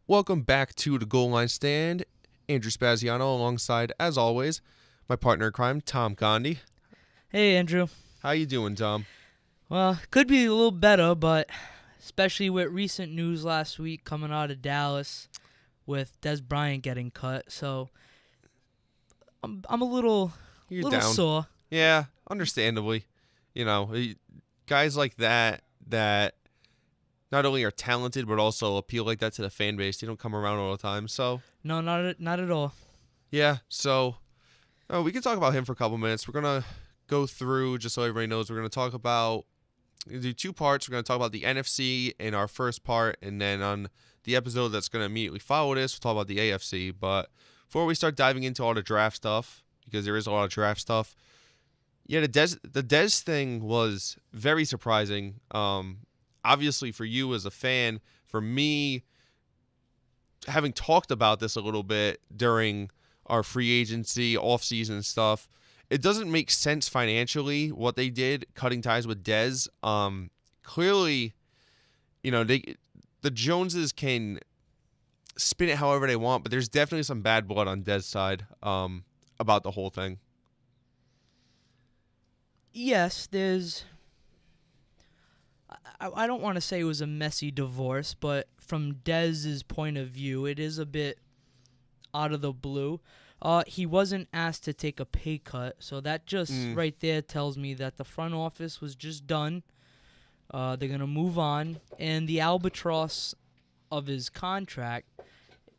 Welcome back to the Goal Line Stand. Andrew Spaziano alongside, as always, my partner in crime, Tom Gandhi. Hey, Andrew. How you doing, Tom? Well, could be a little better, but especially with recent news last week coming out of Dallas with Des Bryant getting cut, so I'm a little You're little down. sore. Yeah, understandably. Guys like that not only are talented but also appeal like that to the fan base. They don't come around all the time. So, No, not at all. yeah. So, we can talk about him for a couple minutes. We're going to go through, just so everybody knows, we're going to talk about, do two parts. We're going to talk about the NFC in our first part, and then on the episode that's going to immediately follow this, we'll talk about the AFC. But before we start diving into all the draft stuff, because there is a lot of draft stuff, yeah, the Dez thing was very surprising. Obviously for you as a fan, for me, having talked about this a little bit during our free agency, off-season stuff, it doesn't make sense financially what they did, cutting ties with Dez. Clearly, the Joneses can spin it however they want, but there's definitely some bad blood on Dez's side about the whole thing. Yes, there's. I don't want to say it was a messy divorce, but from Dez's point of view, it is a bit out of the blue. He wasn't asked to take a pay cut, so that just right there tells me that the front office was just done. They're going to move on, and the albatross of his contract,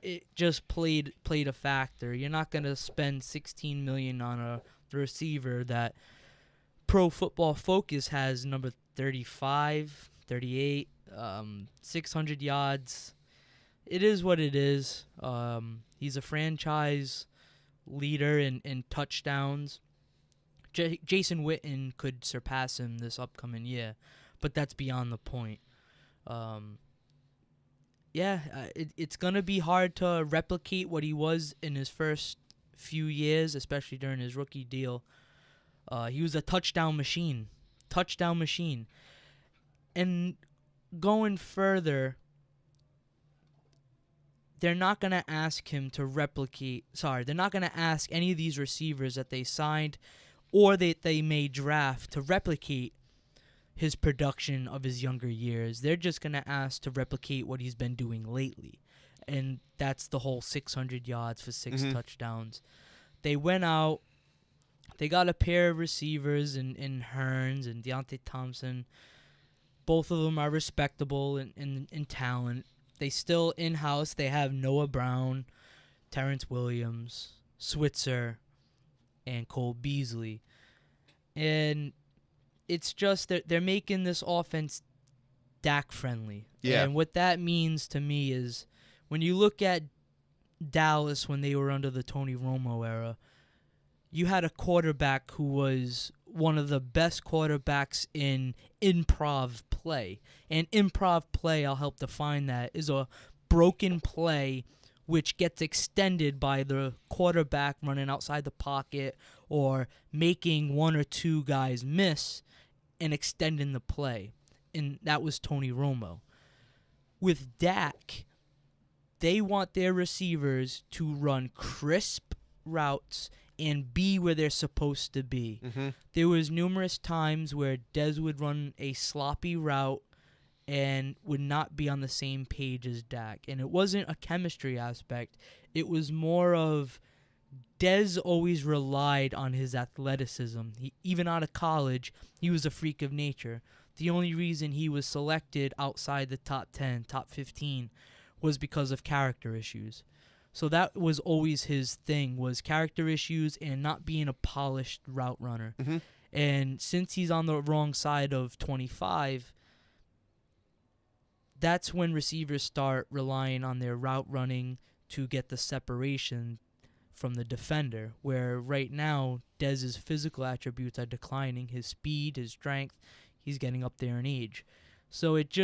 it just played a factor. You're not going to spend $16 million on a receiver that Pro Football Focus has number 35, 38, 600 yards. It is what it is. He's a franchise leader in touchdowns. Jason Witten could surpass him this upcoming year, but that's beyond the point. It's going to be hard to replicate what he was in his first few years, especially during his rookie deal. He was a touchdown machine. And going further, they're not going to ask him to they're not going to ask any of these receivers that they signed or that they may draft to replicate his production of his younger years. They're just going to ask to replicate what he's been doing lately. And that's the whole 600 yards for 6 touchdowns. They went out. They got a pair of receivers in Hearns and Deontay Thompson. Both of them are respectable in talent. They still in-house. They have Noah Brown, Terrence Williams, Switzer, and Cole Beasley. And it's just that they're making this offense Dak-friendly. Yeah. And what that means to me is when you look at Dallas when they were under the Tony Romo era, you had a quarterback who was one of the best quarterbacks in improv play. And improv play, I'll help define that, is a broken play which gets extended by the quarterback running outside the pocket or making one or two guys miss and extending the play. And that was Tony Romo. With Dak, they want their receivers to run crisp routes and be where they're supposed to be. There was numerous times where Dez would run a sloppy route and would not be on the same page as Dak. And it wasn't a chemistry aspect. It was more of Dez always relied on his athleticism. Even out of college, he was a freak of nature. The only reason he was selected outside the top 10, top 15, was because of character issues. So that was always his thing, was character issues and not being a polished route runner. And since he's on the wrong side of 25, that's when receivers start relying on their route running to get the separation from the defender, where right now Dez's physical attributes are declining. His speed, his strength, he's getting up there in age. So it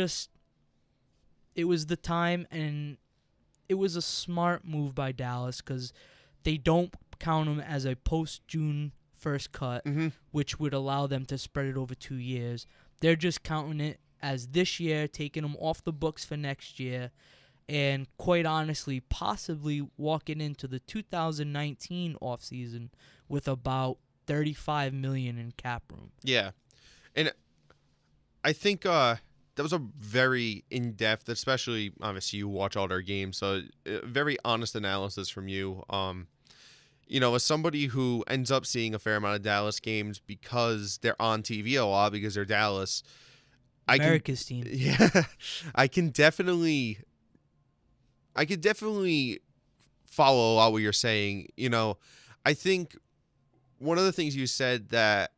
was the time, and it was a smart move by Dallas because they don't count him as a post-June first cut, which would allow them to spread it over 2 years. They're just counting it as this year, taking him off the books for next year, and quite honestly, possibly walking into the 2019 offseason with about $35 million in cap room. Yeah, and I think that was a very in-depth, especially obviously you watch all their games, so very honest analysis from you. As somebody who ends up seeing a fair amount of Dallas games because they're on TV a lot because they're Dallas. America's team. Yeah, I can definitely follow a lot what you're saying. I think one of the things you said that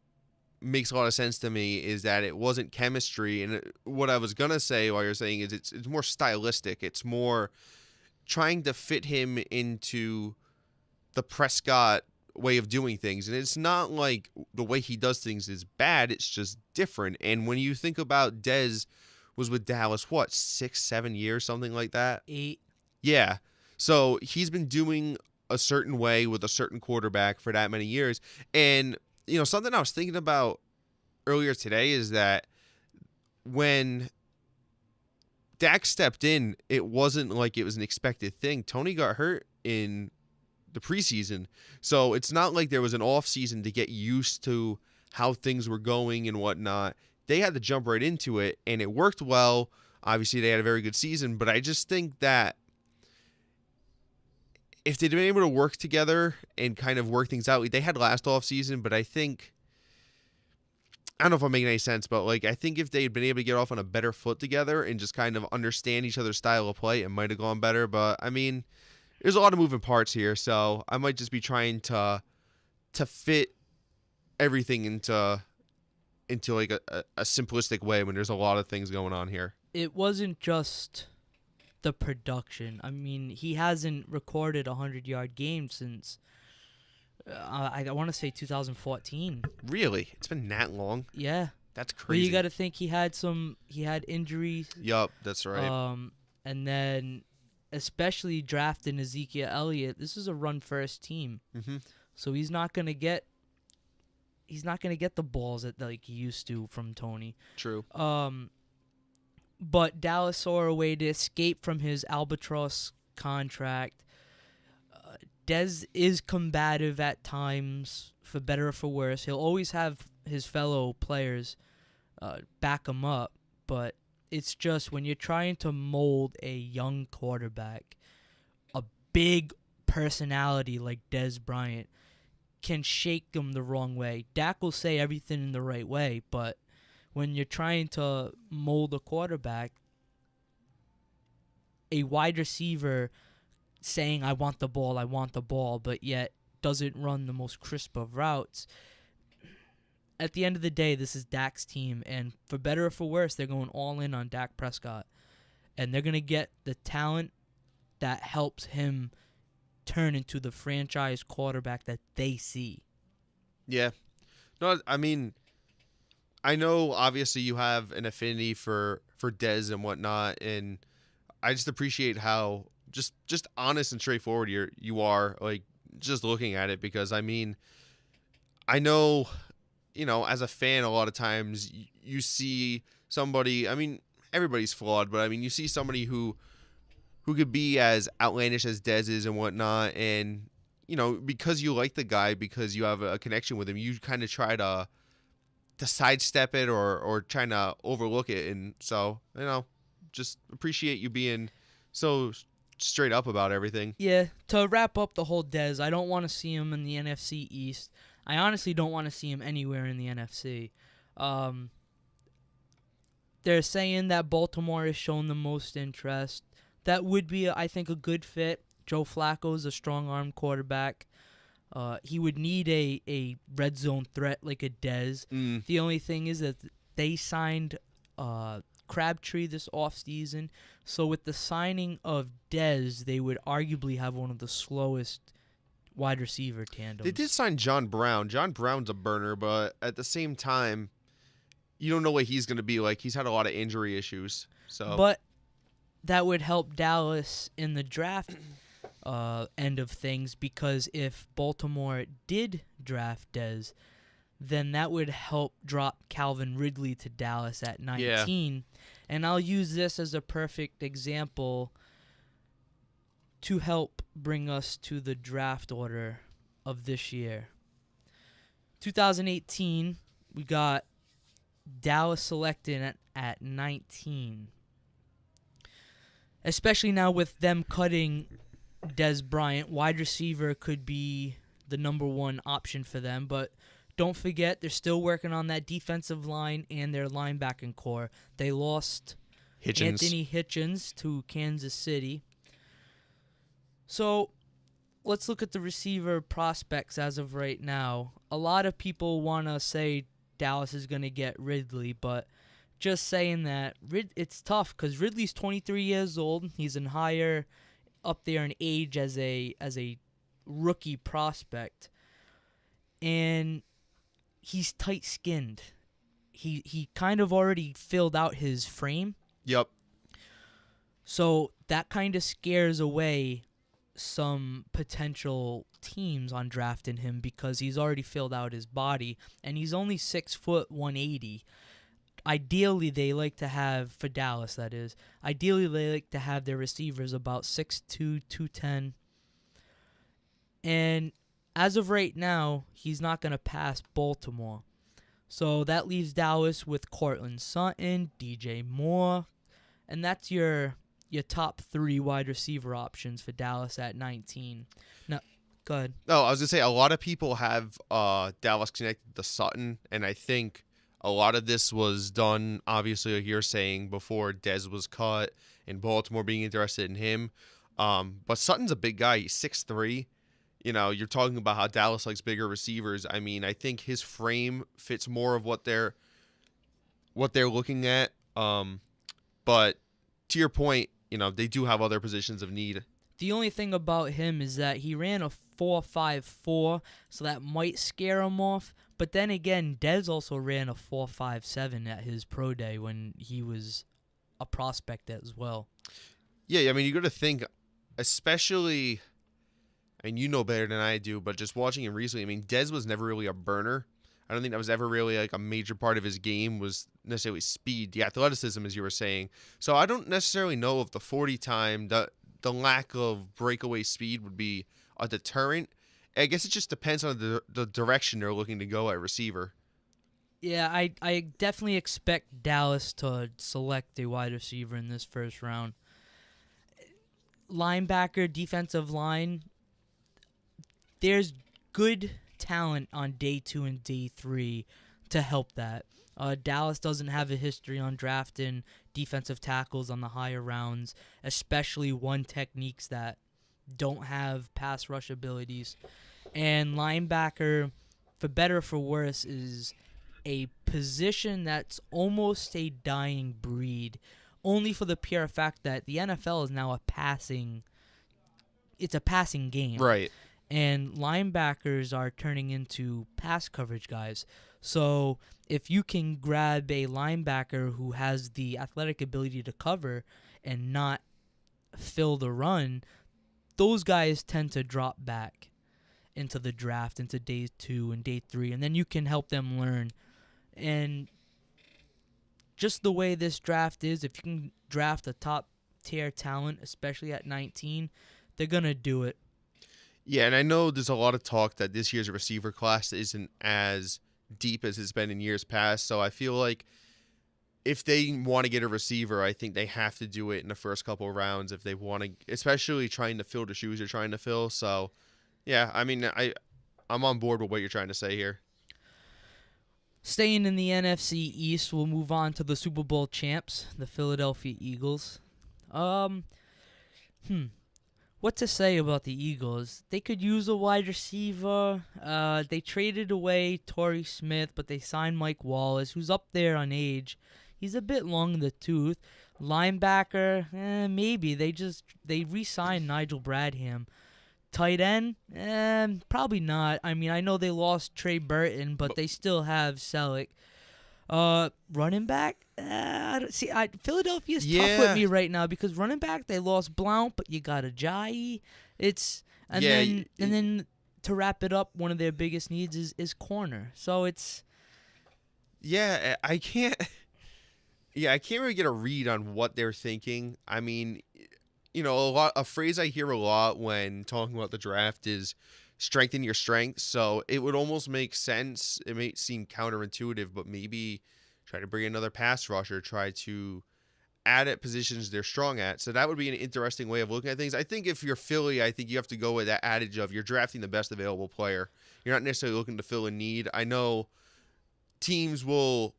makes a lot of sense to me is that it wasn't chemistry, and what I was gonna say while you're saying is it's more stylistic. It's more trying to fit him into the Prescott way of doing things, and it's not like the way he does things is bad. It's just different. And when you think about Dez was with Dallas, what, 6-7 years, something like that? 8. Yeah. So he's been doing a certain way with a certain quarterback for that many years. And, something I was thinking about earlier today is that when Dak stepped in, it wasn't like it was an expected thing. Tony got hurt in the preseason. So it's not like there was an off season to get used to how things were going and whatnot. They had to jump right into it, and it worked well. Obviously, they had a very good season, but I just think that if they'd been able to work together and kind of work things out, they had last off season, but I don't know if I'm making any sense, but I think if they had been able to get off on a better foot together and just kind of understand each other's style of play, it might have gone better. But I mean, there's a lot of moving parts here, so I might just be trying to fit everything into like a simplistic way when there's a lot of things going on here. It wasn't just the production. I mean, he hasn't recorded a 100-yard game since I want to say 2014. Really? It's been that long? Yeah. That's crazy. Well, you got to think he had injuries. Yup, that's right. And then especially drafting Ezekiel Elliott, this is a run-first team. Mm-hmm. So he's not going to get the balls that he used to from Tony. True. But Dallas saw a way to escape from his albatross contract. Dez is combative at times, for better or for worse. He'll always have his fellow players back him up, but it's just when you're trying to mold a young quarterback, a big personality like Dez Bryant can shake them the wrong way. Dak will say everything in the right way, but when you're trying to mold a quarterback, a wide receiver saying, I want the ball, but yet doesn't run the most crisp of routes. At the end of the day, this is Dak's team, and for better or for worse, they're going all in on Dak Prescott. And they're going to get the talent that helps him turn into the franchise quarterback that they see. Yeah. No, I mean, I know obviously you have an affinity for Dez and whatnot, and I just appreciate how just honest and straightforward you are, just looking at it, because I mean, I know, as a fan, a lot of times you see somebody, I mean, everybody's flawed, but I mean, you see somebody who could be as outlandish as Dez is and whatnot, and, because you like the guy, because you have a connection with him, you kind of try to sidestep it or trying to overlook it. And so, just appreciate you being so straight up about everything. Yeah, to wrap up the whole Dez, I don't want to see him in the NFC East. I honestly don't want to see him anywhere in the NFC. They're saying that Baltimore has shown the most interest. That would be, I think, a good fit. Joe Flacco's a strong-arm quarterback. He would need a red zone threat like a Dez. The only thing is that they signed Crabtree this offseason. So with the signing of Dez, they would arguably have one of the slowest wide receiver tandems. They did sign John Brown. John Brown's a burner, but at the same time, you don't know what he's going to be like. He's had a lot of injury issues. But that would help Dallas in the draft end of things, because if Baltimore did draft Dez, then that would help drop Calvin Ridley to Dallas at 19. Yeah. And I'll use this as a perfect example. to help bring us to the draft order of this year. 2018, we got Dallas selected at 19. Especially now with them cutting Des Bryant, wide receiver could be the number one option for them. But don't forget, they're still working on that defensive line and their linebacking core. They lost Anthony Hitchens to Kansas City. So let's look at the receiver prospects as of right now. A lot of people want to say Dallas is going to get Ridley, but just saying that, it's tough because Ridley's 23 years old. He's in higher up there in age as a rookie prospect. And he's tight-skinned. He kind of already filled out his frame. Yep. So that kind of scares away some potential teams on drafting him because he's already filled out his body, and he's only 6 foot 180. Ideally, they like to have, for Dallas that is, ideally they like to have their receivers about 6'2", 210. And as of right now, he's not going to pass Baltimore. So that leaves Dallas with Cortland Sutton, DJ Moore, and that's your top 3 wide receiver options for Dallas at 19. Now, go ahead. No, I was going to say, a lot of people have Dallas connected to Sutton, and I think a lot of this was done, obviously, like you're saying, before Dez was cut and Baltimore being interested in him. But Sutton's a big guy. He's 6'3". You know, you're talking about how Dallas likes bigger receivers. I mean, I think his frame fits more of what they're looking at. But to your point, you know, they do have other positions of need. The only thing about him is that he ran a 4.54, so that might scare him off. But then again, Dez also ran a 4.57 at his pro day when he was a prospect as well. Yeah, I mean, you got to think, especially, and you know better than I do, but just watching him recently, I mean, Dez was never really a burner. I don't think that was ever really like a major part of his game was necessarily speed, the athleticism, as you were saying. So I don't necessarily know if the 40 time, the lack of breakaway speed would be a deterrent. I guess it just depends on the direction they're looking to go at receiver. Yeah, I definitely expect Dallas to select a wide receiver in this first round. Linebacker, defensive line, there's good talent on day 2 and day 3 to help that. Dallas doesn't have a history on drafting defensive tackles on the higher rounds, especially one techniques that don't have pass rush abilities. And linebacker, for better or for worse, is a position that's almost a dying breed, only for the pure fact that the NFL is now a passing game. Right. And linebackers are turning into pass coverage guys. So if you can grab a linebacker who has the athletic ability to cover and not fill the run, those guys tend to drop back into the draft, into day 2 and day 3, and then you can help them learn. And just the way this draft is, if you can draft a top-tier talent, especially at 19, they're going to do it. Yeah, and I know there's a lot of talk that this year's receiver class isn't as deep as it's been in years past, so I feel like if they want to get a receiver, I think they have to do it in the first couple of rounds if they want to, especially trying to fill the shoes they're trying to fill. So, yeah, I mean, I'm on board with what you're trying to say here. Staying in the NFC East, we'll move on to the Super Bowl champs, the Philadelphia Eagles. What to say about the Eagles? They could use a wide receiver. They traded away Torrey Smith, but they signed Mike Wallace, who's up there on age. He's a bit long in the tooth. Linebacker, maybe. They re-signed Nigel Bradham. Tight end, probably not. I mean, I know they lost Trey Burton, but they still have Selleck. Running back, Philadelphia's tough with me right now because running back they lost Blount, but you got Ajayi. Then to wrap it up, one of their biggest needs is corner. So it's I can't really get a read on what they're thinking. I mean, a phrase I hear a lot when talking about the draft is strengthen your strengths. So it would almost make sense. It may seem counterintuitive, but maybe try to bring another pass rusher, try to add at positions they're strong at. So that would be an interesting way of looking at things. I think if you're Philly, I think you have to go with that adage of you're drafting the best available player. You're not necessarily looking to fill a need. I know teams will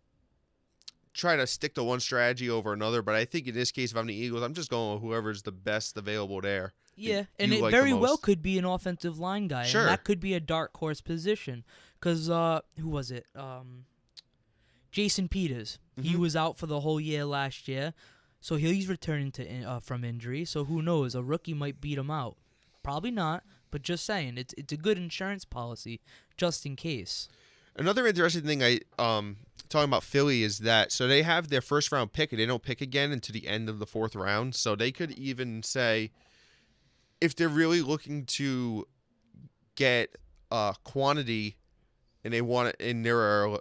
try to stick to one strategy over another, but I think in this case, if I'm the Eagles, I'm just going with whoever's the best available there. Yeah, and it very well could be an offensive line guy. Sure. And that could be a dark horse position. Because, who was it? Jason Peters. Mm-hmm. He was out for the whole year last year. So he's returning from injury. So who knows? A rookie might beat him out. Probably not, but just saying. It's a good insurance policy, just in case. Another interesting thing talking about Philly is that, so they have their first round pick, and they don't pick again until the end of the fourth round. So they could even say, if they're really looking to get quantity, and they want it, and there are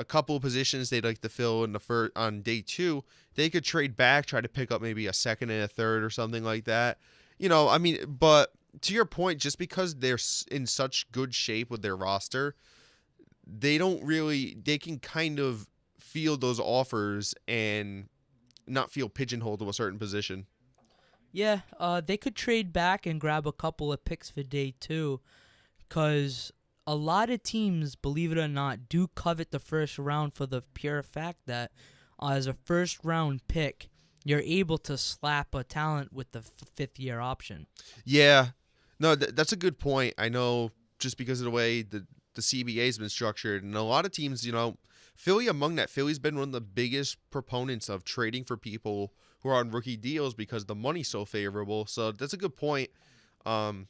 a couple of positions they'd like to fill in on day 2, they could trade back, try to pick up maybe a second and a third or something like that. But to your point, just because they're in such good shape with their roster, they can kind of field those offers and not feel pigeonholed to a certain position. Yeah, they could trade back and grab a couple of picks for day 2, because a lot of teams, believe it or not, do covet the first round for the pure fact that as a first-round pick, you're able to slap a talent with the fifth-year option. Yeah. No, that's a good point. I know just because of the way the CBA has been structured, and a lot of teams, Philly among that, Philly's been one of the biggest proponents of trading for people who are on rookie deals because the money's so favorable. So that's a good point. Their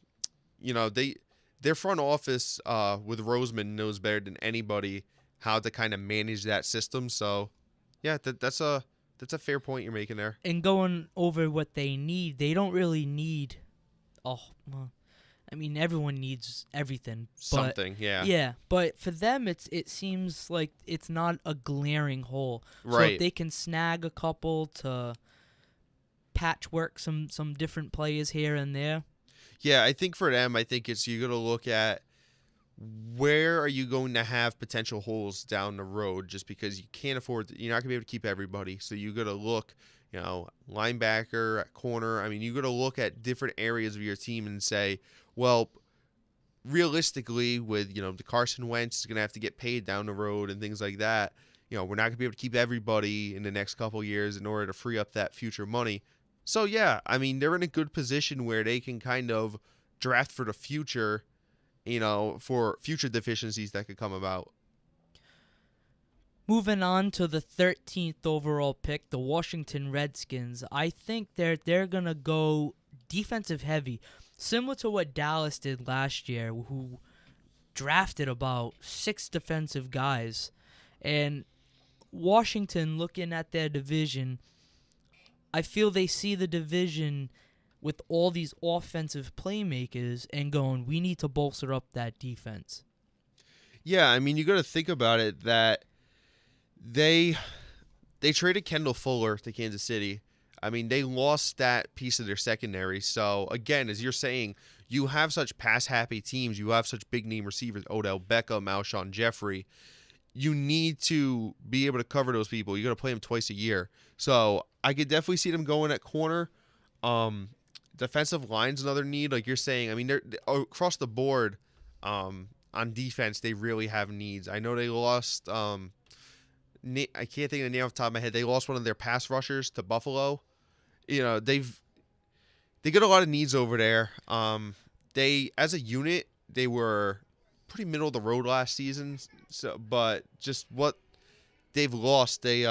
front office with Roseman knows better than anybody how to kind of manage that system. So, yeah, that's a fair point you're making there. And going over what they need, they don't really need. Everyone needs everything. Something, yeah. Yeah, but for them, it seems like it's not a glaring hole. Right. So if they can snag a couple to patchwork some different players here and there. Yeah, I think for them, you're going to look at where are you going to have potential holes down the road, just because you're not going to be able to keep everybody. So you got to look, linebacker, at corner. You got to look at different areas of your team and say, well, realistically, with, the Carson Wentz is going to have to get paid down the road and things like that. We're not going to be able to keep everybody in the next couple of years in order to free up that future money. So, yeah, they're in a good position where they can kind of draft for the future, for future deficiencies that could come about. Moving on to the 13th overall pick, the Washington Redskins. I think they're going to go defensive heavy, similar to what Dallas did last year, who drafted about 6 defensive guys. And Washington, looking at their division, I feel they see the division with all these offensive playmakers and going, we need to bolster up that defense. Yeah, you got to think about it that they traded Kendall Fuller to Kansas City. They lost that piece of their secondary. So, again, as you're saying, you have such pass-happy teams. You have such big-name receivers, Odell Beckham, Alshon Jeffrey. You need to be able to cover those people. You got to play them twice a year. So I could definitely see them going at corner. Defensive line's another need, like you're saying. They're across the board on defense. They really have needs. I know they lost. I can't think of the name off the top of my head. They lost one of their pass rushers to Buffalo. They got a lot of needs over there. They, as a unit, they were pretty middle of the road last season. So, but just what they've lost, they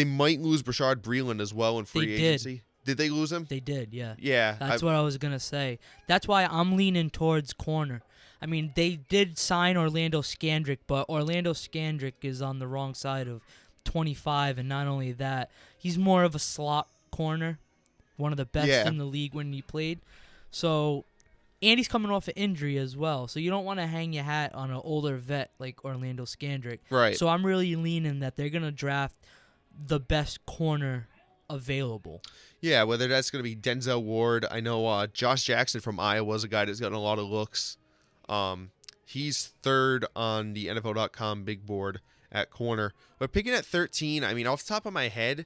might lose Brashard Breeland as well in free agency. Did they lose him? They did, yeah. Yeah. That's what I was going to say. That's why I'm leaning towards corner. They did sign Orlando Scandrick, but Orlando Scandrick is on the wrong side of 25, and not only that, he's more of a slot corner, one of the best in the league when he played. So, and he's coming off an injury as well, so you don't want to hang your hat on an older vet like Orlando Scandrick. Right. So I'm really leaning that they're going to draft the best corner available. Yeah, whether that's going to be Denzel Ward. I know Josh Jackson from Iowa is a guy that's gotten a lot of looks. He's third on the NFL.com big board at corner. But picking at 13, I mean, off the top of my head,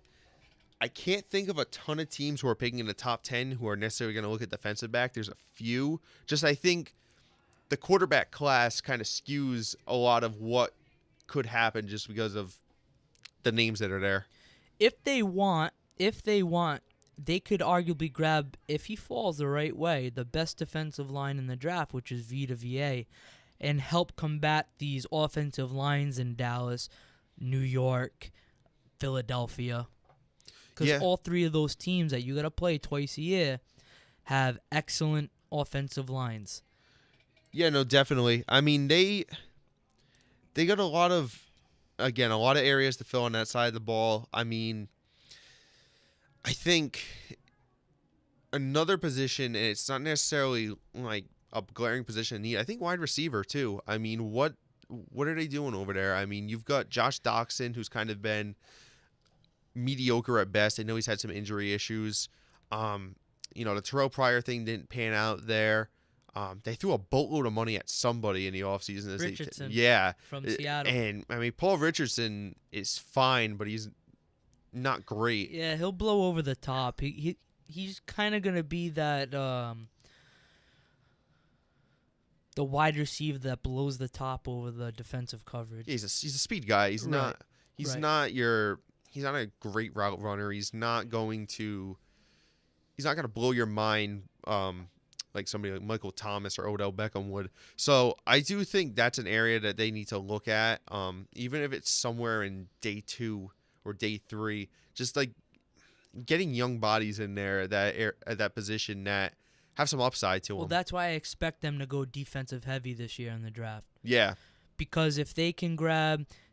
I can't think of a ton of teams who are picking in the top 10 who are necessarily going to look at defensive back. There's a few. Just I think the quarterback class kind of skews a lot of what could happen just because of the names that are there. If they want, they could arguably grab, if he falls the right way, the best defensive line in the draft, which is Vita VA, and help combat these offensive lines in Dallas, New York, Philadelphia. Because all three of those teams that you got to play twice a year have excellent offensive lines. Yeah, no, definitely. I mean, they got a lot of areas to fill on that side of the ball. I mean, I think another position, and it's not necessarily like a glaring position in need. I think wide receiver too. I mean, what are they doing over there? I mean, you've got Josh Doxson, who's kind of been mediocre at best. I know he's had some injury issues. The Terrell Pryor thing didn't pan out there. They threw a boatload of money at somebody in the offseason. Richardson. From Seattle. And, I mean, Paul Richardson is fine, but he's not great. Yeah, he'll blow over the top. He's kind of going to be that the wide receiver that blows the top over the defensive coverage. Yeah, he's a speed guy. He's not a great route runner. He's not going to blow your mind like somebody like Michael Thomas or Odell Beckham would. So I do think that's an area that they need to look at, even if it's somewhere in day 2 or day 3, just like getting young bodies in there at that position that have some upside to them. Well, that's why I expect them to go defensive heavy this year in the draft. Yeah. Because if they can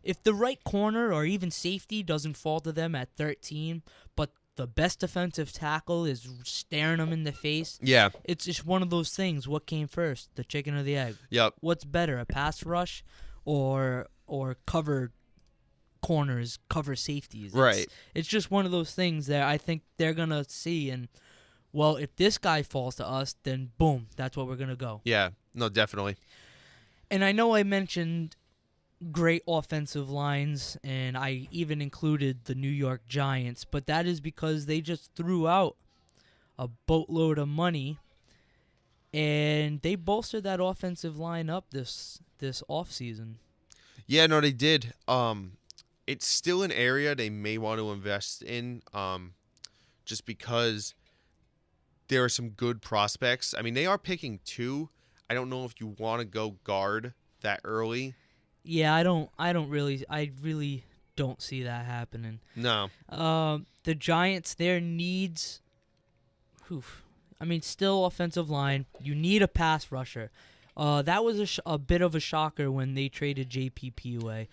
if the right corner or even safety doesn't fall to them at 13, but the best defensive tackle is staring them in the face. Yeah. It's just one of those things. What came first, the chicken or the egg? Yep. What's better, a pass rush or cover corners, cover safeties? Right. It's just one of those things that I think they're going to see. And, well, if this guy falls to us, then boom, that's what we're going to go. Yeah. No, definitely. And I know I mentioned great offensive lines, and I even included the New York Giants, but that is because they just threw out a boatload of money, and they bolstered that offensive line up this offseason. Yeah, no, they did. It's still an area they may want to invest in, just because there are some good prospects. I mean, they are picking 2. I don't know if you want to go guard that early. Yeah, I really don't see that happening. No. The Giants, their needs, still offensive line. You need a pass rusher. That was a bit of a shocker when they traded JPP away.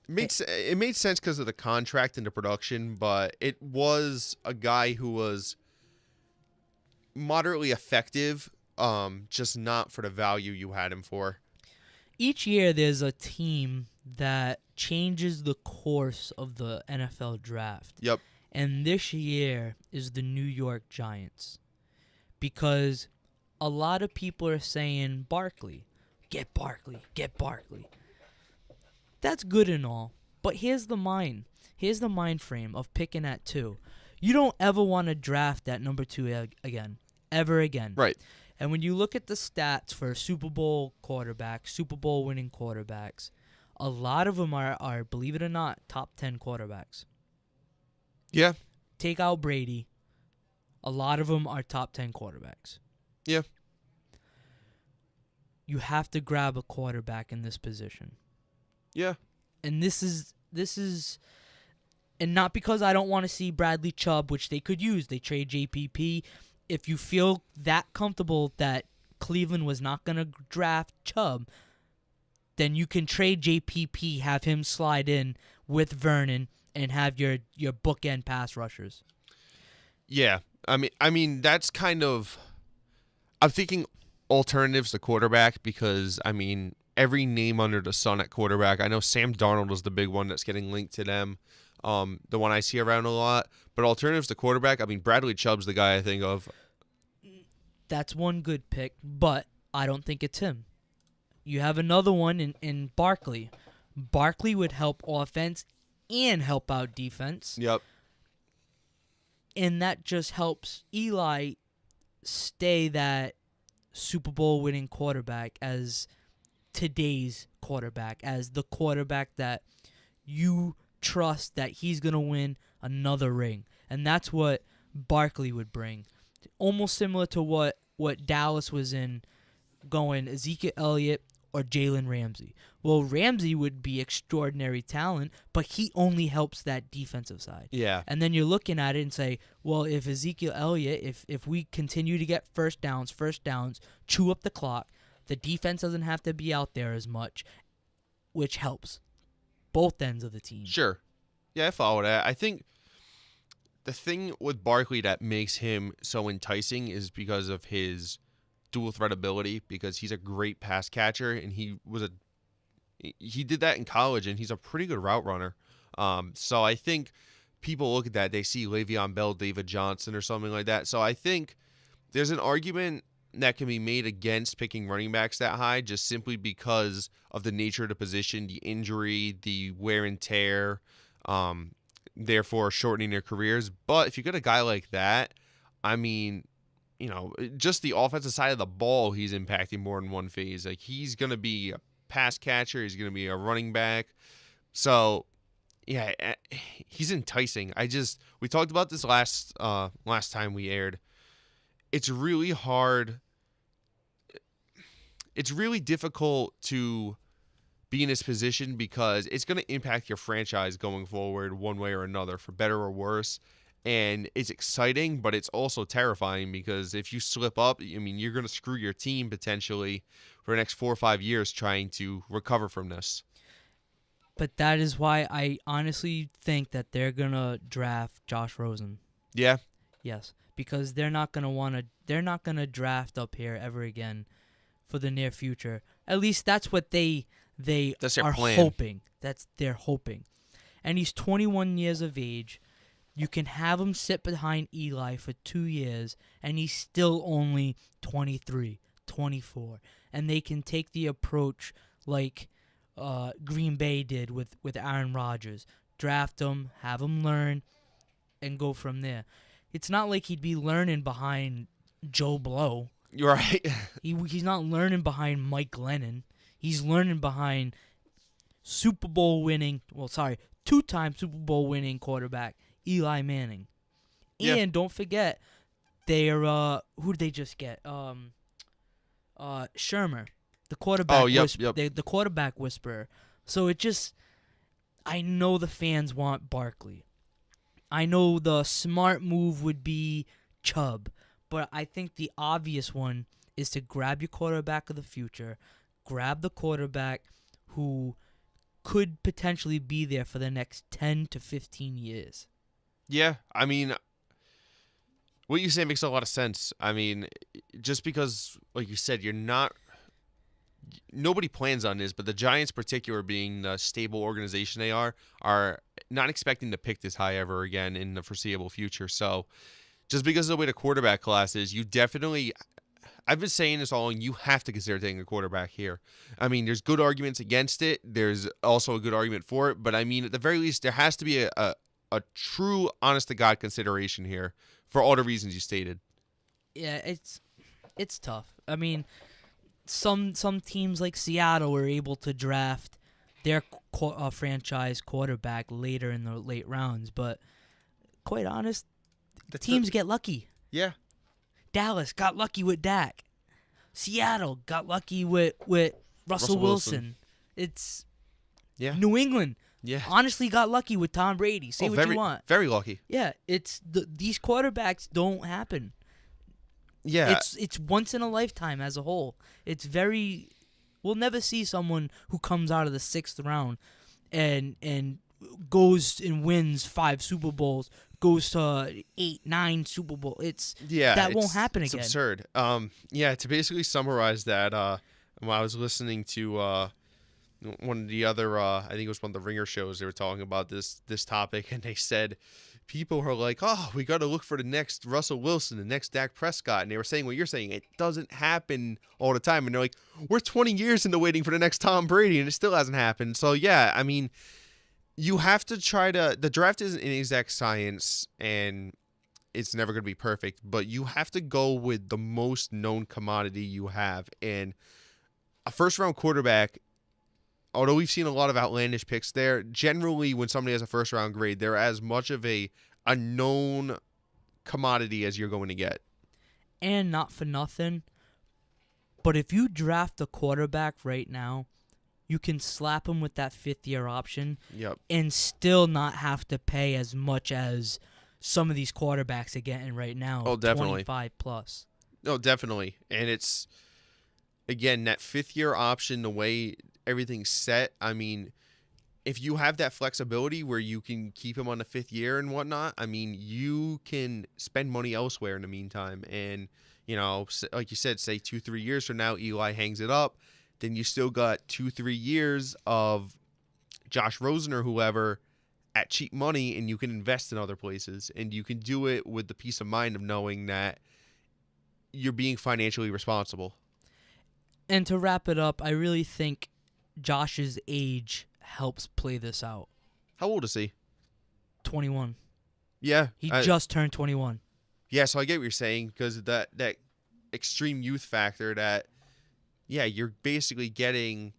It made sense because of the contract and the production, but it was a guy who was moderately effective, just not for the value you had him for. Each year there's a team that changes the course of the NFL draft. Yep. And this year is the New York Giants. Because a lot of people are saying, Barkley, get Barkley, get Barkley. That's good and all. But here's the mind frame of picking at 2. You don't ever want to draft at number 2 again. Ever again. Right. And when you look at the stats for Super Bowl quarterbacks, Super Bowl winning quarterbacks, a lot of them are, believe it or not, top 10 quarterbacks. Yeah. Take out Brady. A lot of them are top 10 quarterbacks. Yeah. You have to grab a quarterback in this position. Yeah. And this is and not because I don't want to see Bradley Chubb, which they could use. They trade JPP. If you feel that comfortable that Cleveland was not going to draft Chubb, then you can trade JPP, have him slide in with Vernon, and have your bookend pass rushers. Yeah. I mean that's kind of, I'm thinking alternatives to quarterback because, I mean, every name under the sun at quarterback. I know Sam Darnold is the big one that's getting linked to them. the one I see around a lot. But alternatives to quarterback, I mean, Bradley Chubb's the guy I think of. That's one good pick, but I don't think it's him. You have another one in Barkley. Barkley would help offense and help out defense. Yep. And that just helps Eli stay that Super Bowl winning quarterback as today's quarterback, as the quarterback that you trust that he's going to win another ring. And that's what Barkley would bring. Almost similar to what Dallas was in, going Ezekiel Elliott or Jalen Ramsey. Well, Ramsey would be extraordinary talent, but he only helps that defensive side. Yeah. And then you're looking at it and say, well, if Ezekiel Elliott, if we continue to get first downs, chew up the clock, the defense doesn't have to be out there as much, which helps both ends of the team. Sure. Yeah, I follow that. I think the thing with Barkley that makes him so enticing is because of his dual threat ability, because he's a great pass catcher, and he did that in college, and he's a pretty good route runner. So I think people look at that, they see Le'Veon Bell, David Johnson, or something like that. So I think there's an argument that can be made against picking running backs that high, just simply because of the nature of the position, the injury, the wear and tear, therefore shortening their careers. But if you get a guy like that, I mean, just the offensive side of the ball, he's impacting more in one phase. Like, he's going to be a pass catcher. He's going to be a running back. So, yeah, he's enticing. We talked about this last time we aired. It's really hard. It's really difficult to be in this position because it's going to impact your franchise going forward one way or another, for better or worse. And it's exciting, but it's also terrifying, because if you slip up, I mean, you're going to screw your team potentially for the next 4 or 5 years trying to recover from this. But that is why I honestly think that they're going to draft Josh Rosen. Yeah. Yes, because they're not going to draft up here ever again for the near future. At least that's what they that's their are plan. hoping. They're hoping. And he's 21 years of age. You can have him sit behind Eli for 2 years, and he's still only 23, 24. And they can take the approach like Green Bay did with Aaron Rodgers. Draft him, have him learn, and go from there. It's not like he'd be learning behind Joe Blow. You're right. He's not learning behind Mike Glennon. He's learning behind two-time Super Bowl winning quarterback Eli Manning. Yeah. And don't forget, they're who did they just get? Shermer, the quarterback. Oh, yep. The quarterback whisperer. So I know the fans want Barkley. I know the smart move would be Chubb, but I think the obvious one is to grab your quarterback of the future, grab the quarterback who could potentially be there for the next 10 to 15 years. Yeah, I mean, what you say makes a lot of sense. I mean, just because, like you said, nobody plans on this, but the Giants, particular, being the stable organization they are not expecting to pick this high ever again in the foreseeable future. So, just because of the way the quarterback class is, I've been saying this all along, you have to consider taking a quarterback here. I mean, there's good arguments against it. There's also a good argument for it. But, I mean, at the very least, there has to be a true, honest-to-God consideration here for all the reasons you stated. Yeah, it's tough. I mean, some teams like Seattle were able to draft their franchise quarterback later in the late rounds. But, quite honest, teams get lucky. Yeah. Dallas got lucky with Dak. Seattle got lucky with Russell Wilson. It's New England. Yeah. Honestly got lucky with Tom Brady. Say what you want. Very lucky. Yeah, it's these quarterbacks don't happen. Yeah. It's once in a lifetime as a whole. We'll never see someone who comes out of the 6th round and goes and wins 5 Super Bowls, goes to 8, 9 Super Bowl. That won't happen again. It's absurd. To basically summarize that, when I was listening to one of the other, I think it was one of the Ringer shows, they were talking about this topic, and they said people are like, oh, we got to look for the next Russell Wilson, the next Dak Prescott, and they were saying what you're saying. It doesn't happen all the time, and they're like, we're 20 years into waiting for the next Tom Brady, and it still hasn't happened. So yeah, I mean, you have to try to. The draft isn't an exact science, and it's never going to be perfect, but you have to go with the most known commodity you have, and a first-round quarterback. Although we've seen a lot of outlandish picks there, generally when somebody has a first-round grade, they're as much of a known commodity as you're going to get. And not for nothing, but if you draft a quarterback right now, you can slap him with that fifth-year option and still not have to pay as much as some of these quarterbacks are getting right now. Oh, definitely. 25 plus. No, definitely. And it's, again, that fifth-year option, the way everything's set, I mean, if you have that flexibility where you can keep him on the fifth year and whatnot, I mean, you can spend money elsewhere in the meantime. And, you know, like you said, say 2-3 years from now, Eli hangs it up, then you still got 2-3 years of Josh Rosen or whoever at cheap money, and you can invest in other places. And you can do it with the peace of mind of knowing that you're being financially responsible. And to wrap it up, I really think Josh's age helps play this out. How old is he? 21. Yeah. He just turned 21. Yeah, so I get what you're saying, because that extreme youth factor that, yeah, you're basically getting,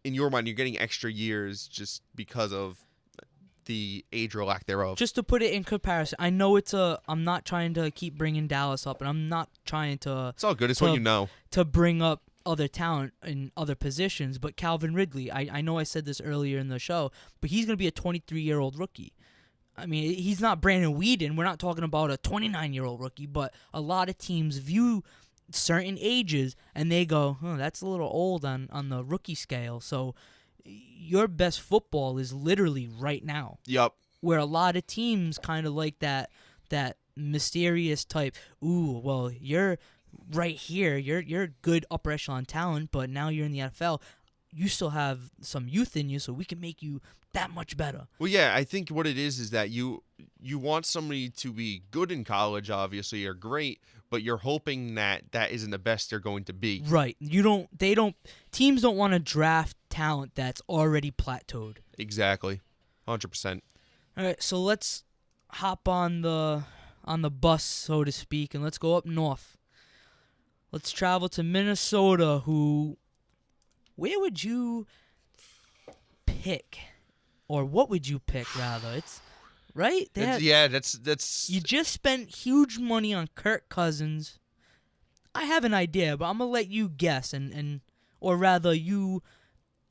in your mind, you're getting extra years just because of the age or lack thereof. Just to put it in comparison, I know I'm not trying to keep bringing Dallas up, and I'm not trying to... It's all good. It's what you know. To bring up other talent in other positions, but Calvin Ridley, I know I said this earlier in the show, but he's going to be a 23-year-old rookie. I mean, he's not Brandon Weeden. We're not talking about a 29-year-old rookie, but a lot of teams view certain ages, and they go, that's a little old on the rookie scale. So your best football is literally right now. Yep. Where a lot of teams kind of like that mysterious type, ooh, well, you're right here, you're good upper echelon talent, but now you're in the NFL. You still have some youth in you, so we can make you that much better. Well, yeah, I think what it is that you want somebody to be good in college, obviously, or great, but you're hoping that isn't the best they're going to be. Right. Teams don't want to draft talent that's already plateaued. Exactly. 100%. All right, so let's hop on the bus, so to speak, and let's go up north. Let's travel to Minnesota, where would you pick? Or what would you pick, rather? It's right? That's You just spent huge money on Kirk Cousins. I have an idea, but I'm going to let you guess or rather you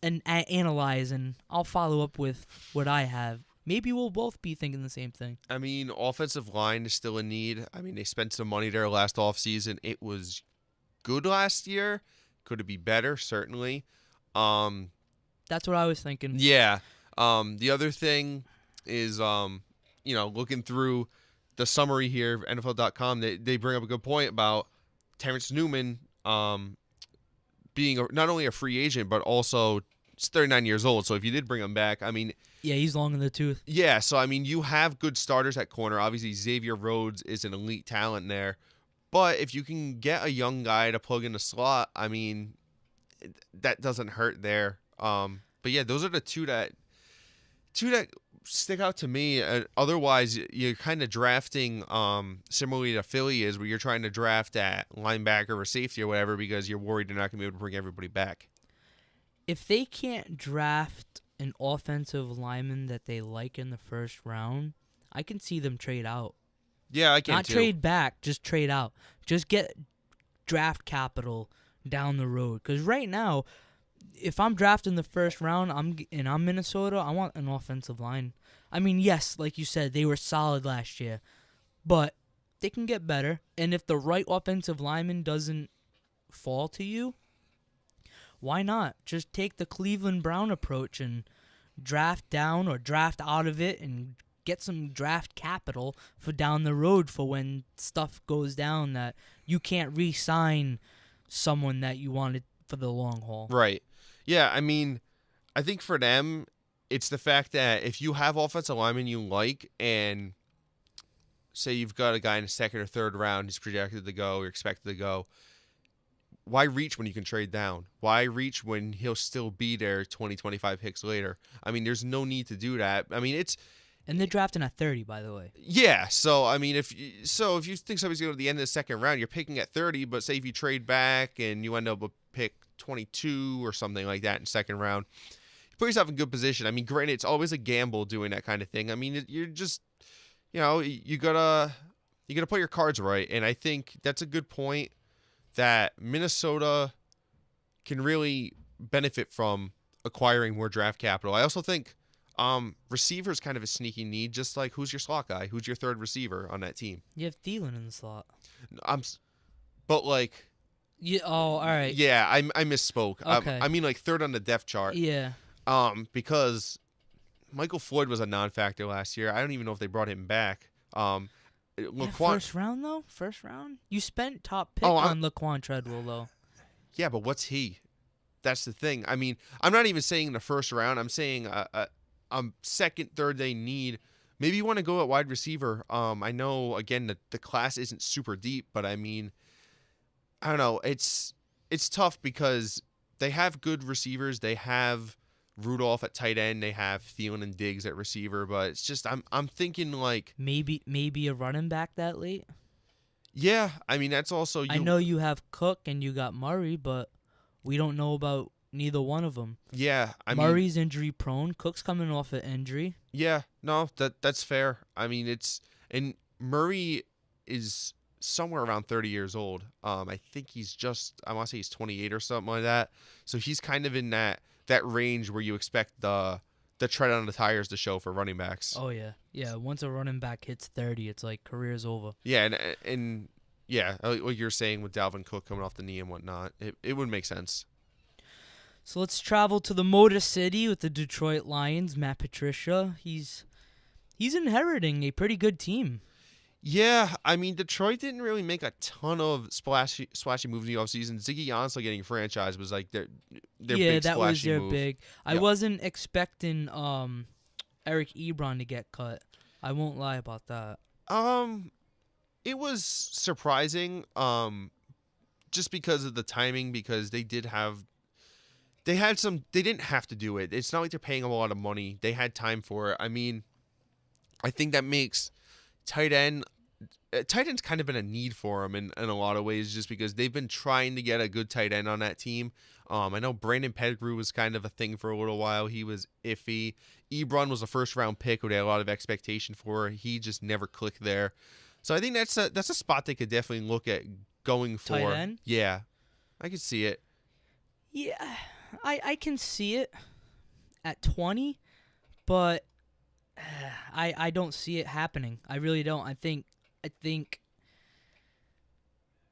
analyze, and I'll follow up with what I have. Maybe we'll both be thinking the same thing. I mean, offensive line is still in need. I mean, they spent some money there last offseason. It was good last year. Could it be better? Certainly. That's what I was thinking. Yeah. The other thing is, looking through the summary here of NFL.com, they bring up a good point about Terrence Newman being not only a free agent, but also he's 39 years old. So if you did bring him back, I mean... Yeah, he's long in the tooth. Yeah, so I mean, you have good starters at corner. Obviously, Xavier Rhodes is an elite talent there. But if you can get a young guy to plug in the slot, I mean, that doesn't hurt there. But yeah, those are the two that stick out to me. Otherwise, you're kind of drafting similarly to Philly is, where you're trying to draft at linebacker or safety or whatever because you're worried you're not going to be able to bring everybody back. If they can't draft an offensive lineman that they like in the first round, I can see them trade out. Yeah, I can Not too. trade back, just trade out. Just get draft capital down the road. Because right now, if I'm drafting the first round, I'm Minnesota, I want an offensive line. I mean, yes, like you said, they were solid last year, but they can get better. And if the right offensive lineman doesn't fall to you, why not? Just take the Cleveland Brown approach and draft down or draft out of it and get some draft capital for down the road for when stuff goes down that you can't re-sign someone that you wanted for the long haul. Right. Yeah, I mean, I think for them, it's the fact that if you have offensive linemen you like, and say you've got a guy in the second or third round who's projected to go or expected to go, why reach when you can trade down? Why reach when he'll still be there 20, 25 picks later? I mean, there's no need to do that. I mean, And they're drafting at 30, by the way. yeah. So I mean, if you think somebody's going to the end of the second round, you're picking at 30. But say if you trade back and you end up with pick 22 or something like that in second round, you put yourself in good position. I mean, granted, it's always a gamble doing that kind of thing. I mean, you're just, you gotta put your cards right. And I think that's a good point that Minnesota can really benefit from acquiring more draft capital. I also think receiver is kind of a sneaky need, just like who's your slot guy? Who's your third receiver on that team? You have Thielen in the slot. But like... Yeah, oh, all right. Yeah, I misspoke. Okay. I mean like third on the depth chart. Yeah. Because Michael Floyd was a non-factor last year. I don't even know if they brought him back. First round, though? First round? You spent top pick on Laquan Treadwell, though. Yeah, but what's he? That's the thing. I mean, I'm not even saying in the first round. I'm saying a second, third day need. Maybe you want to go at wide receiver. I know, again, the class isn't super deep, but I mean, I don't know. It's tough because they have good receivers. They have Rudolph at tight end. They have Thielen and Diggs at receiver, but it's just I'm thinking like maybe a running back that late. Yeah, I mean that's also. I know you have Cook and you got Murray, but we don't know about neither one of them. Yeah, Murray's injury prone. Cook's coming off an injury. Yeah, no, that's fair. I mean and Murray is somewhere around 30 years old. I think I want to say he's 28 or something like that. So he's kind of in that range where you expect the tread on the tires to show for running backs. Oh yeah. Once a running back hits 30, it's like career's over. Yeah, and yeah, what you're saying with Dalvin Cook coming off the knee and whatnot, it would make sense. So let's travel to the Motor City with the Detroit Lions. Matt Patricia, he's inheriting a pretty good team. Yeah, I mean, Detroit didn't really make a ton of splashy moves in the offseason. Ziggy Ansah getting franchised was like their big that was their move. big. I wasn't expecting Eric Ebron to get cut. I won't lie about that. It was surprising, just because of the timing, because they didn't have to do it. It's not like they're paying them a lot of money. They had time for it. I mean, I think that makes tight end's kind of been a need for them in a lot of ways, just because they've been trying to get a good tight end on that team. I know Brandon Pettigrew was kind of a thing for a little while. He was iffy. Ebron was a first-round pick who they had a lot of expectation for. He just never clicked there. So I think that's a spot they could definitely look at going for. Tight end? Yeah, I could see it. Yeah, I can see it at 20, but I don't see it happening. I really don't. I think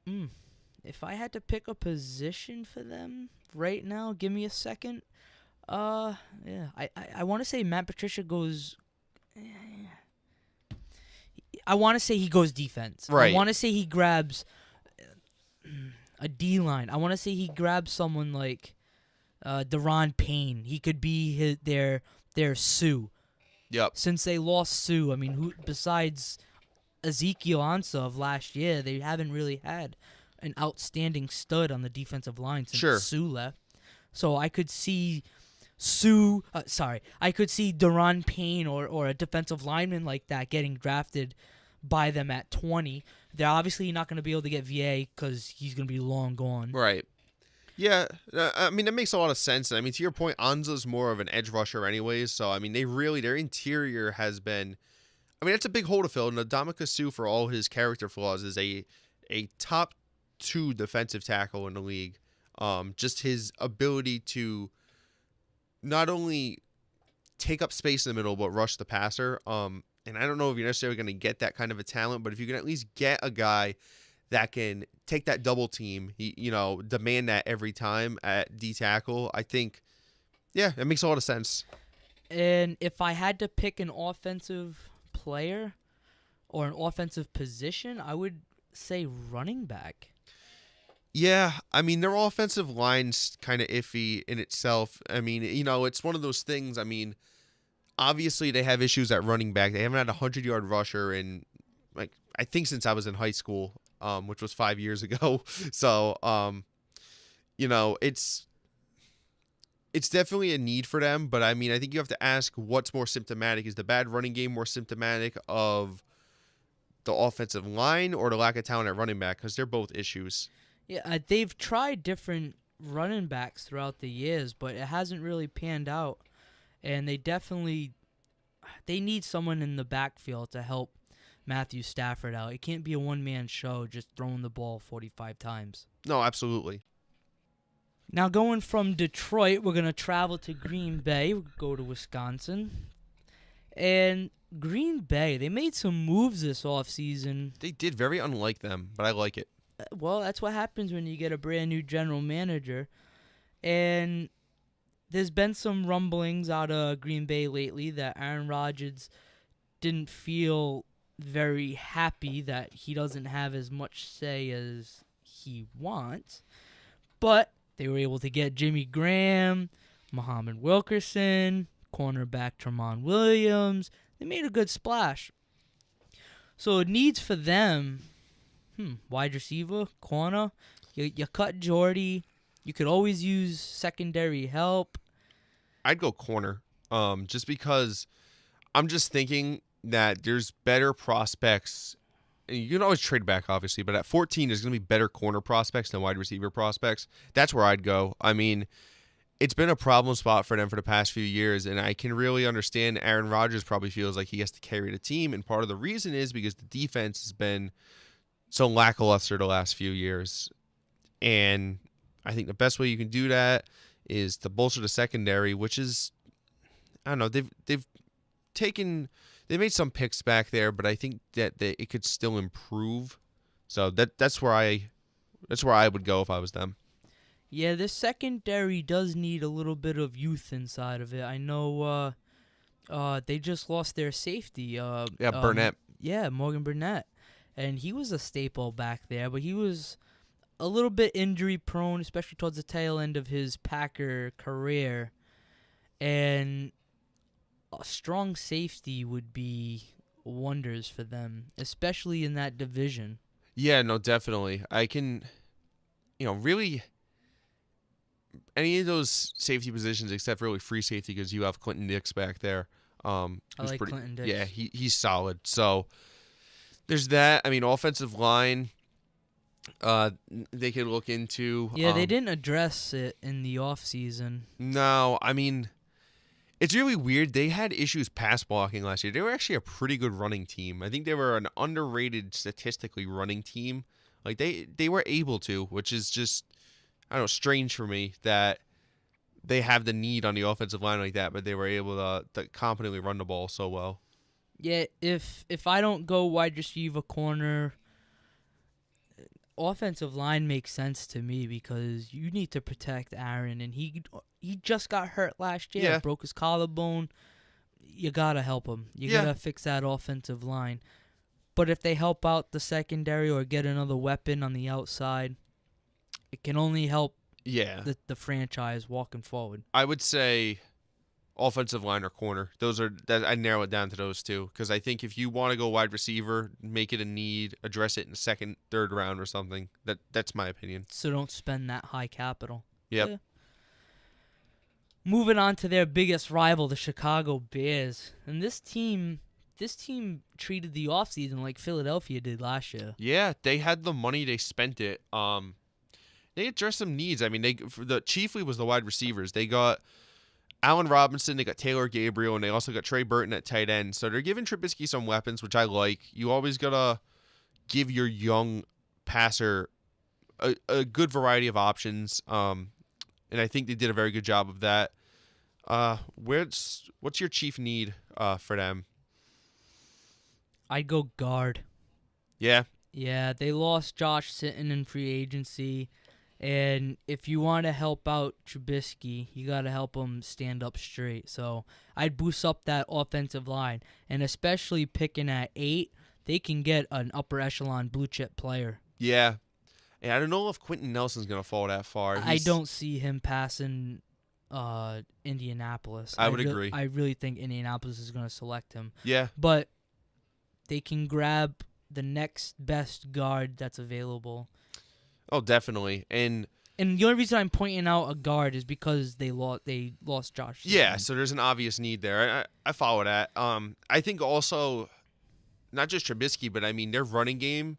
if I had to pick a position for them right now, give me a second. I want to say Matt Patricia goes. I want to say he goes defense. Right. I want to say he grabs a D-line. I want to say he grabs someone like Deron Payne. He could be their Sue. Yep. Since they lost Sue, I mean, who besides Ezekiel Ansah of last year, they haven't really had an outstanding stud on the defensive line since Sue left. So I could see I could see Deron Payne or a defensive lineman like that getting drafted by them at 20. They're obviously not going to be able to get VA because he's going to be long gone. Right. Yeah, I mean, that makes a lot of sense. I mean, to your point, Anza's more of an edge rusher anyways, so, I mean, their interior has been, I mean, it's a big hole to fill, and Ndamukong Suh, for all his character flaws, is a top 2 defensive tackle in the league. Just his ability to not only take up space in the middle, but rush the passer. And I don't know if you're necessarily going to get that kind of a talent, but if you can at least get a guy that can take that double team, demand that every time at D tackle, I think, yeah, it makes a lot of sense. And if I had to pick an offensive player or an offensive position, I would say running back. Yeah, I mean, their offensive line's kind of iffy in itself. I mean, it's one of those things. I mean, obviously they have issues at running back. They haven't had a 100-yard rusher in, like, I think since I was in high school, which was 5 years ago. So, it's definitely a need for them. But I mean, I think you have to ask what's more symptomatic. Is the bad running game more symptomatic of the offensive line or the lack of talent at running back? Because they're both issues. Yeah, they've tried different running backs throughout the years, but it hasn't really panned out. And they need someone in the backfield to help Matthew Stafford out. It can't be a one-man show just throwing the ball 45 times. No, absolutely. Now going from Detroit, we're going to travel to Green Bay. We'll go to Wisconsin. And Green Bay, they made some moves this offseason. They did, very unlike them, but I like it. Well, that's what happens when you get a brand new general manager. And there's been some rumblings out of Green Bay lately that Aaron Rodgers didn't feel very happy that he doesn't have as much say as he wants. But they were able to get Jimmy Graham, Muhammad Wilkerson, cornerback Tramon Williams. They made a good splash. So needs for them, wide receiver, corner. You cut Jordy. You could always use secondary help. I'd go corner, just because I'm just thinking that there's better prospects. You can always trade back, obviously, but at 14, there's going to be better corner prospects than wide receiver prospects. That's where I'd go. I mean, it's been a problem spot for them for the past few years, and I can really understand Aaron Rodgers probably feels like he has to carry the team, and part of the reason is because the defense has been so lackluster the last few years. And I think the best way you can do that is to bolster the secondary, which is, I don't know, they've made some picks back there, but I think that it could still improve. So that's where I would go if I was them. Yeah, this secondary does need a little bit of youth inside of it. I know they just lost their safety. Burnett. Morgan Burnett. And he was a staple back there, but he was a little bit injury prone, especially towards the tail end of his Packer career. And a strong safety would be wonders for them, especially in that division. Yeah, no, definitely. I can, really any of those safety positions except really free safety because you have Clinton Dix back there. I like Clinton Dix. Yeah, he's solid. So there's that. I mean, offensive line, they could look into. Yeah, they didn't address it in the offseason. No, I mean, it's really weird. They had issues pass blocking last year. They were actually a pretty good running team. I think they were an underrated statistically running team. Like they were able to, which is just, I don't know, strange for me that they have the need on the offensive line like that, but they were able to competently run the ball so well. Yeah, if I don't go wide receiver, corner, offensive line makes sense to me because you need to protect Aaron, and he just got hurt last year. Yeah. Broke his collarbone. You gotta help him. You gotta fix that offensive line. But if they help out the secondary or get another weapon on the outside, it can only help the franchise walking forward. I would say offensive line or corner. I narrow it down to those two because I think if you want to go wide receiver, make it a need, address it in the second, third round or something. That's my opinion. So don't spend that high capital. Yep. Yeah. Moving on to their biggest rival, the Chicago Bears. And this team treated the offseason like Philadelphia did last year. Yeah, they had the money, they spent it. They addressed some needs. I mean, chiefly was the wide receivers. They got Allen Robinson, they got Taylor Gabriel, and they also got Trey Burton at tight end. So they're giving Trubisky some weapons, which I like. You always gotta give your young passer a good variety of options. And I think they did a very good job of that. What's your chief need for them? I'd go guard. Yeah. Yeah, they lost Josh Sitton in free agency. And if you want to help out Trubisky, you got to help him stand up straight. So I'd boost up that offensive line. And especially picking at 8, they can get an upper echelon blue chip player. Yeah. And I don't know if Quentin Nelson's going to fall that far. I don't see him passing Indianapolis. I would agree. I really think Indianapolis is going to select him. Yeah. But they can grab the next best guard that's available. Oh, definitely. And the only reason I'm pointing out a guard is because they lost Josh. Yeah, so there's an obvious need there. I follow that. I think also, not just Trubisky, but I mean their running game.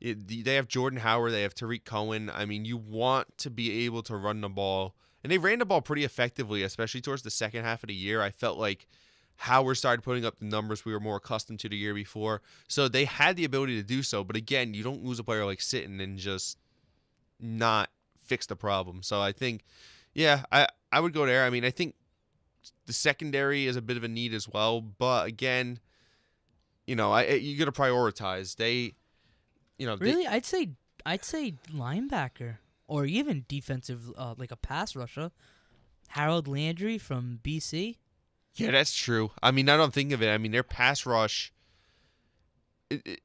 They have Jordan Howard, they have Tariq Cohen. I mean, you want to be able to run the ball, and they ran the ball pretty effectively, especially towards the second half of the year. I felt like Howard started putting up the numbers we were more accustomed to the year before, so they had the ability to do so. But again, you don't lose a player like Sitton and just not fix the problem. So I think, yeah, I would go there. I mean, I think the secondary is a bit of a need as well, but again, you got to prioritize. Really, I'd say linebacker or even defensive, like a pass rusher. Harold Landry from BC. Yeah, that's true. I mean, I don't think of it. I mean, their pass rush.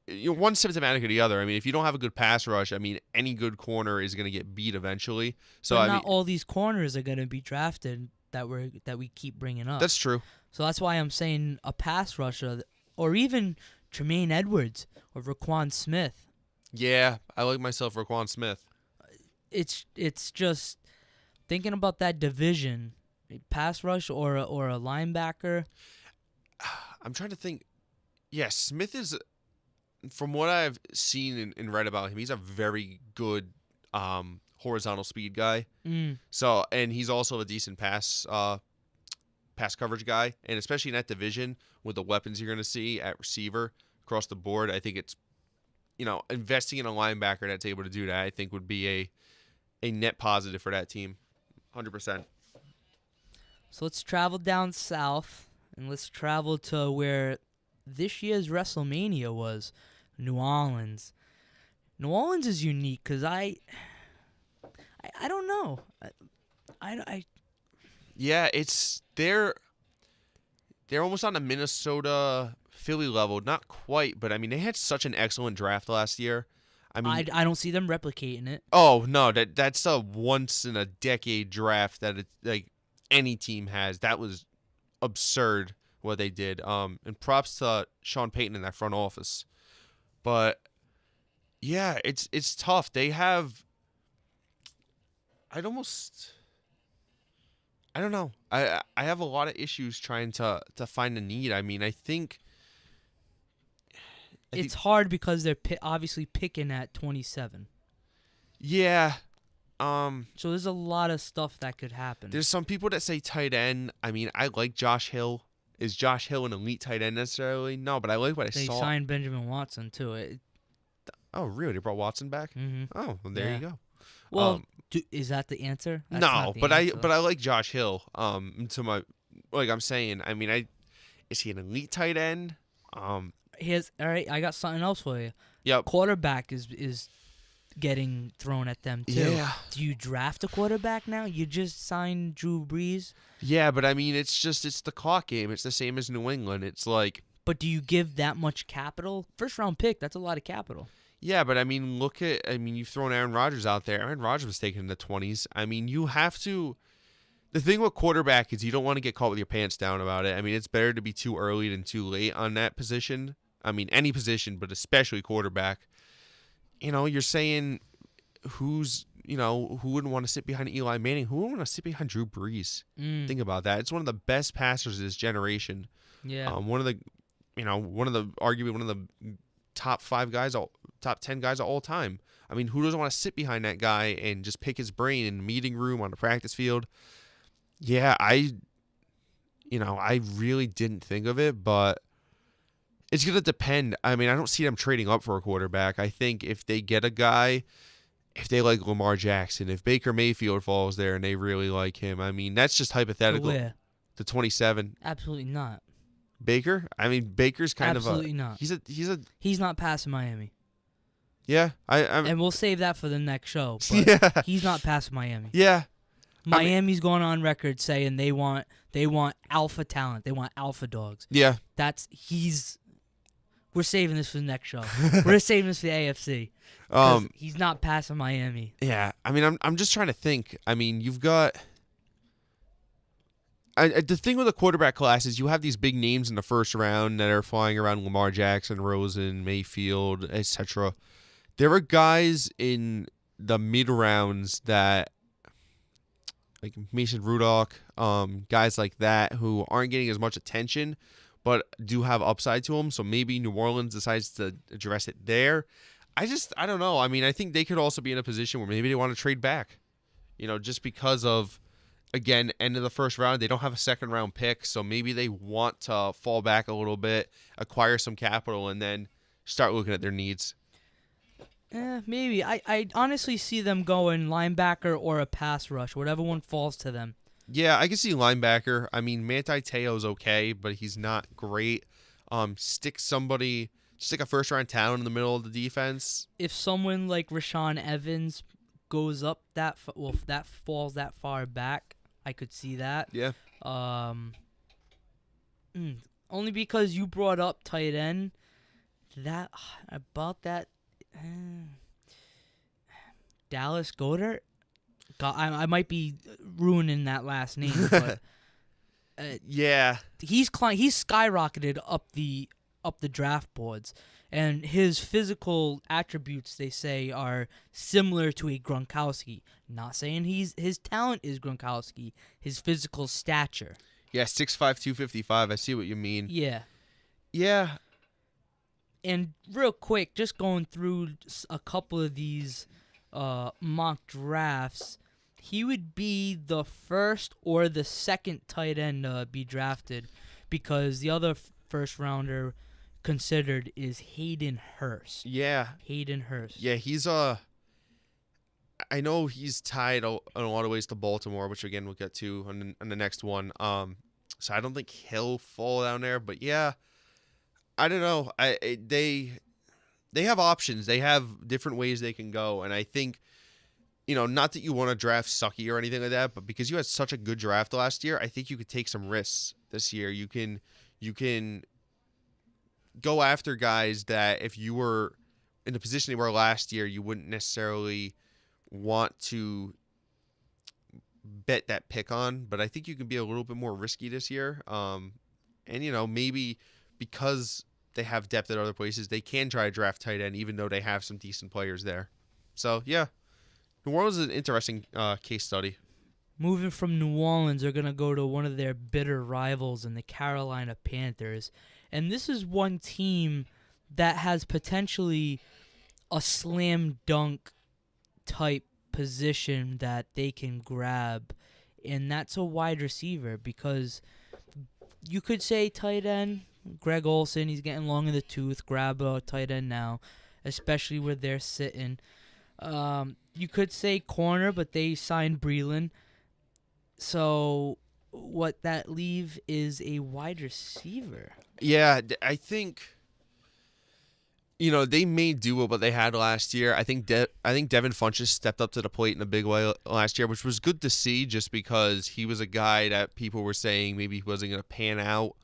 One's symptomatic of the other. I mean, if you don't have a good pass rush, I mean, any good corner is going to get beat eventually. So but not all these corners are going to be drafted that we keep bringing up. That's true. So that's why I'm saying a pass rusher or even Tremaine Edwards or Raquan Smith. Yeah, I like myself Raquan Smith. It's just thinking about that division, a pass rush or a linebacker. I'm trying to think. Yeah, Smith is, from what I've seen and read about him, he's a very good horizontal speed guy. So, and he's also a decent pass coverage guy, and especially in that division with the weapons you're going to see at receiver across the board, I think it's, investing in a linebacker that's able to do that, I think would be a net positive for that team, 100%. So let's travel down south and let's travel to where this year's WrestleMania was, New Orleans. New Orleans is unique because I don't know. Yeah, they're almost on the Minnesota Philly level, not quite, but I mean they had such an excellent draft last year. I mean, I don't see them replicating it. Oh no, that's a once in a decade draft that like any team has. That was absurd what they did. And props to Sean Payton in that front office. But yeah, it's tough. They have. I don't know. I have a lot of issues trying to find a need. I mean, I think it's hard because they're obviously picking at 27. Yeah. So there's a lot of stuff that could happen. There's some people that say tight end. I mean, I like Josh Hill. Is Josh Hill an elite tight end necessarily? No, but I like what I saw. They signed Benjamin Watson too. Oh, really? They brought Watson back? Mm-hmm. Oh, well, there you go. Well, is that the answer? That's no, but answer. I like Josh Hill. I'm saying, I mean, is he an elite tight end? All right. I got something else for you. Yep. Quarterback is getting thrown at them too. Yeah. Do you draft a quarterback now? You just signed Drew Brees. Yeah, but I mean, it's the clock game. It's the same as New England. It's like. But do you give that much capital? First round pick. That's a lot of capital. Yeah, but I mean, you've thrown Aaron Rodgers out there. Aaron Rodgers was taken in the 20s. I mean, you have to. The thing with quarterback is you don't want to get caught with your pants down about it. I mean, it's better to be too early than too late on that position. I mean, any position, but especially quarterback. You're saying who wouldn't want to sit behind Eli Manning? Who wouldn't want to sit behind Drew Brees? Think about that. It's one of the best passers of this generation. Yeah. Arguably one of the top 10 guys of all time. I mean, who doesn't want to sit behind that guy and just pick his brain in the meeting room, on the practice field? Yeah, I really didn't think of it, but it's going to depend. I mean, I don't see them trading up for a quarterback. I think if they get a guy, if they like Lamar Jackson, if Baker Mayfield falls there and they really like him, I mean, that's just hypothetical. Where? To 27. Absolutely not. Baker? I mean, Baker's kind Absolutely not. He's not passing Miami. Yeah, and we'll save that for the next show. But yeah. He's not passing Miami. Yeah. Miami's going on record saying they want alpha talent. They want alpha dogs. Yeah. We're saving this for the next show. We're saving this for the AFC. He's not passing Miami. Yeah, I mean, I'm just trying to think. I mean, you've got the thing with the quarterback class is you have these big names in the first round that are flying around: Lamar Jackson, Rosen, Mayfield, etc. There are guys in the mid rounds that, like Mason Rudolph, guys like that who aren't getting as much attention, but do have upside to them. So maybe New Orleans decides to address it there. I don't know. I mean, I think they could also be in a position where maybe they want to trade back, just because of, again, end of the first round. They don't have a second round pick, so maybe they want to fall back a little bit, acquire some capital, and then start looking at their needs. Maybe. I honestly see them going linebacker or a pass rush, whatever one falls to them. Yeah, I can see linebacker. I mean, Manti Te'o's okay, but he's not great. Stick a first-round talent in the middle of the defense. If someone like Rashaan Evans goes up if that falls that far back, I could see that. Yeah. Only because you brought up tight end. Dallas Goedert. God, I might be ruining that last name, but yeah, he's skyrocketed up the draft boards, and his physical attributes, they say, are similar to a Gronkowski. Not saying his talent is Gronkowski, his physical stature. Yeah, 6'5", 255. I see what you mean. Yeah. Yeah. And real quick, just going through a couple of these mock drafts, he would be the first or the second tight end to be drafted, because the other first rounder considered is Hayden Hurst. Yeah. Hayden Hurst. Yeah, he's I know he's tied in a lot of ways to Baltimore, which again we'll get to on the next one. So I don't think he'll fall down there, but yeah, I don't know. They have options. They have different ways they can go, and I think, not that you want to draft sucky or anything like that, but because you had such a good draft last year, I think you could take some risks this year. You can go after guys that if you were in the position they were last year, you wouldn't necessarily want to bet that pick on. But I think you can be a little bit more risky this year. And, maybe because they have depth at other places, they can try to draft tight end, even though they have some decent players there. So, yeah, New Orleans is an interesting case study. Moving from New Orleans, they're going to go to one of their bitter rivals in the Carolina Panthers. And this is one team that has potentially a slam dunk type position that they can grab, and that's a wide receiver, because you could say tight end, Greg Olsen, he's getting long in the tooth, grab a tight end now, especially where they're sitting. You could say corner, but they signed Breeland. So what that leave is a wide receiver. Yeah, I think, they may do what they had last year. I think Devin Funchess stepped up to the plate in a big way last year, which was good to see, just because he was a guy that people were saying maybe he wasn't going to pan out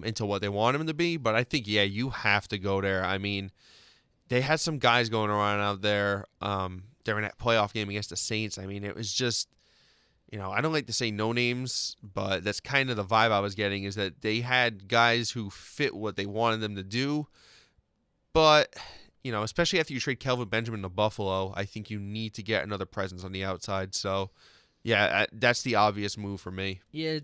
into what they want him to be. But I think, yeah, you have to go there. I mean, they had some guys going around out there during that playoff game against the Saints. I mean, it was just, I don't like to say no names, but that's kind of the vibe I was getting, is that they had guys who fit what they wanted them to do. But, especially after you trade Kelvin Benjamin to Buffalo, I think you need to get another presence on the outside. So, yeah, that's the obvious move for me. Yeah,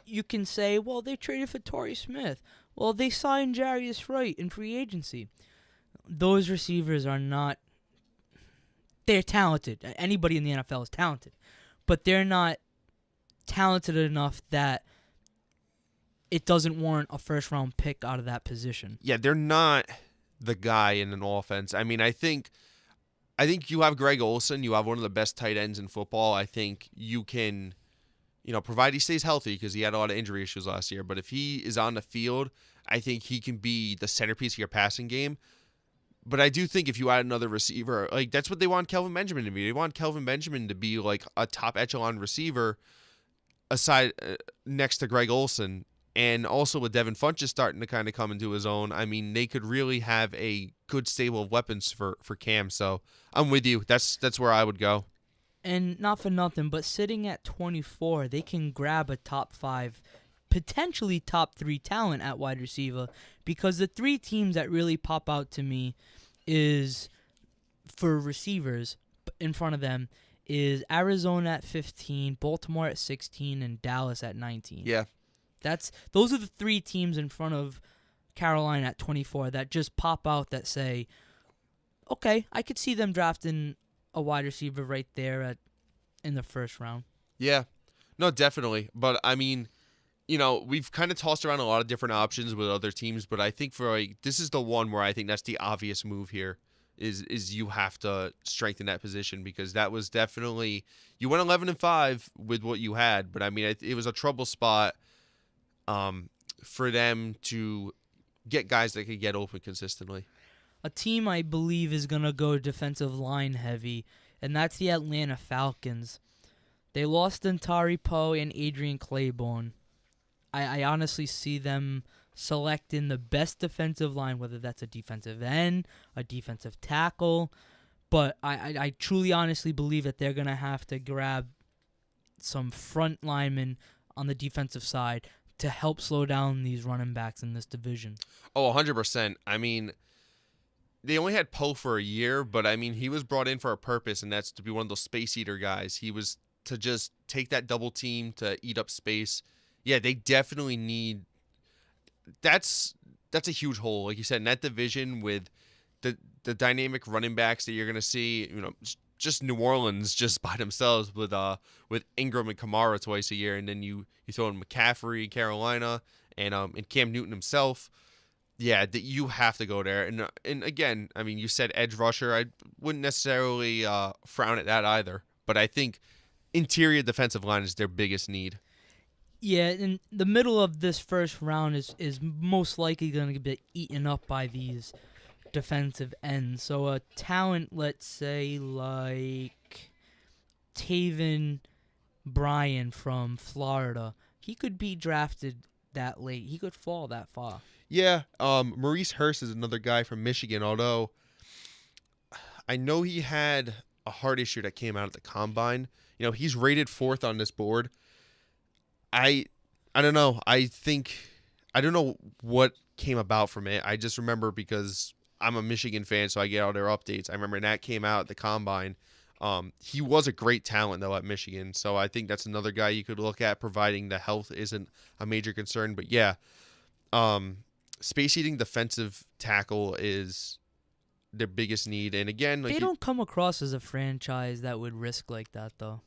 you can say, well, they traded for Torrey Smith. Well, they signed Jarius Wright in free agency. Those receivers are not – they're talented. Anybody in the NFL is talented. But they're not talented enough that it doesn't warrant a first-round pick out of that position. Yeah, they're not the guy in an offense. I mean, I think you have Greg Olsen. You have one of the best tight ends in football. I think you can, provide he stays healthy, because he had a lot of injury issues last year. But if he is on the field, I think he can be the centerpiece of your passing game. But I do think if you add another receiver, like, that's what they want Kelvin Benjamin to be. They want Kelvin Benjamin to be like a top echelon receiver aside next to Greg Olsen. And also with Devin Funchess starting to kind of come into his own, I mean, they could really have a good stable of weapons for Cam. So I'm with you. That's where I would go. And not for nothing, but sitting at 24, they can grab a top 5, potentially top 3 talent at wide receiver, because the 3 teams that really pop out to me is, for receivers in front of them, is Arizona at 15, Baltimore at 16, and Dallas at 19. Yeah. Those are the 3 teams in front of Carolina at 24 that just pop out that say, okay, I could see them drafting a wide receiver right there in the first round. Yeah. No, definitely. But I mean, we've kind of tossed around a lot of different options with other teams, but I think this is the one where I think that's the obvious move here is you have to strengthen that position, because that was definitely, you went 11-5 with what you had, but I mean, it was a trouble spot for them to get guys that could get open consistently. A team I believe is going to go defensive line heavy, and that's the Atlanta Falcons. They lost Antari Poe and Adrian Claiborne. I honestly see them selecting the best defensive line, whether that's a defensive end, a defensive tackle, but I truly honestly believe that they're going to have to grab some front linemen on the defensive side to help slow down these running backs in this division. Oh, 100%. I mean, they only had Poe for a year, but I mean, he was brought in for a purpose, and that's to be one of those space eater guys. He was to just take that double team to eat up space. Yeah, they definitely need. That's a huge hole, like you said, in that division with the dynamic running backs that you're gonna see. Just New Orleans just by themselves with Ingram and Kamara twice a year, and then you throw in McCaffrey, Carolina, and Cam Newton himself. Yeah, that you have to go there. And again, I mean, you said edge rusher. I wouldn't necessarily frown at that either, but I think interior defensive line is their biggest need. Yeah, in the middle of this first round is most likely going to get eaten up by these defensive ends. So a talent, let's say, like Taven Bryan from Florida, he could be drafted that late. He could fall that far. Yeah, Maurice Hurst is another guy from Michigan, although I know he had a heart issue that came out at the combine. He's rated 4th on this board. I don't know. I don't know what came about from it. I just remember, because I'm a Michigan fan, so I get all their updates. I remember that came out at the combine. He was a great talent, though, at Michigan, so I think that's another guy you could look at, providing the health isn't a major concern. But yeah, space-eating defensive tackle is their biggest need. And again, they don't come across as a franchise that would risk like that, though.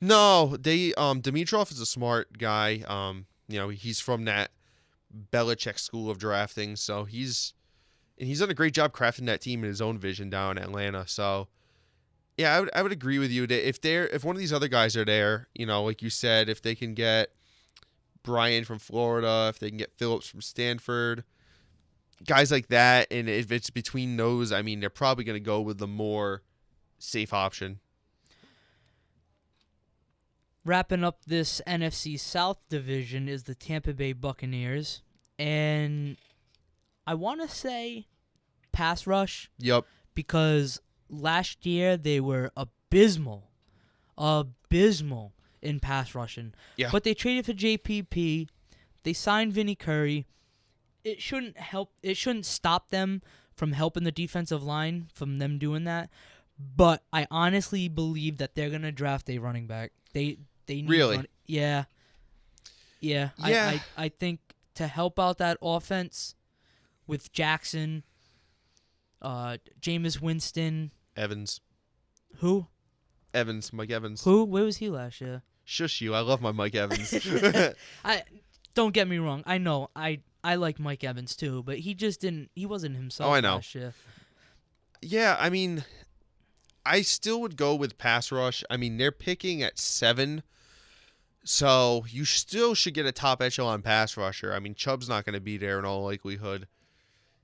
No, they Dimitrov is a smart guy. He's from that Belichick school of drafting, so he's done a great job crafting that team in his own vision down in Atlanta. So yeah, I would agree with you that if one of these other guys are there, like you said, if they can get Bryan from Florida, if they can get Phillips from Stanford, guys like that, and if it's between those, I mean, they're probably going to go with the more safe option. Wrapping up this NFC South division is the Tampa Bay Buccaneers, and I want to say pass rush. Yep. Because last year they were abysmal in pass rushing. Yeah. But they traded for JPP. They signed Vinny Curry. It shouldn't stop them from helping the defensive line, from them doing that. But I honestly believe that they're gonna draft a running back. They need really. Yeah. I think to help out that offense with Jackson, Jameis Winston, Evans. Who? Mike Evans. Who? Where was he last year? Shush you! I love my Mike Evans. Don't get me wrong. I know I like Mike Evans too, but he just didn't. He wasn't himself last year. Yeah, I mean, I still would go with pass rush. I mean, they're picking at 7, so you still should get a top echelon pass rusher. I mean, Chubb's not going to be there in all likelihood.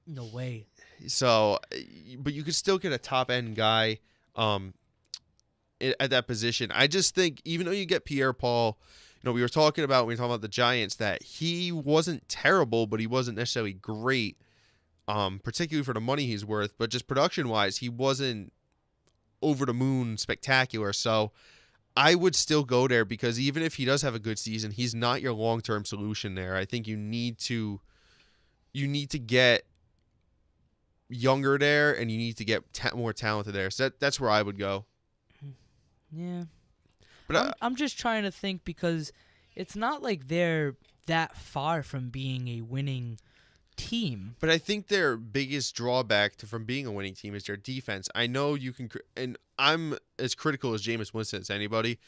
No way. So, but you could still get a top end guy at that position. I just think, even though you get Pierre Paul, we were talking about when we were talking about the Giants that he wasn't terrible, but he wasn't necessarily great, particularly for the money he's worth. But just production-wise, he wasn't over the moon spectacular. So I would still go there because even if he does have a good season, he's not your long-term solution there. I think you need to get younger there, and you need to get more talented there. So that's where I would go. Yeah. But I'm just trying to think because it's not like they're that far from being a winning team. But I think their biggest drawback from being a winning team is their defense. I know you can, and I'm as critical as Jameis Winston as anybody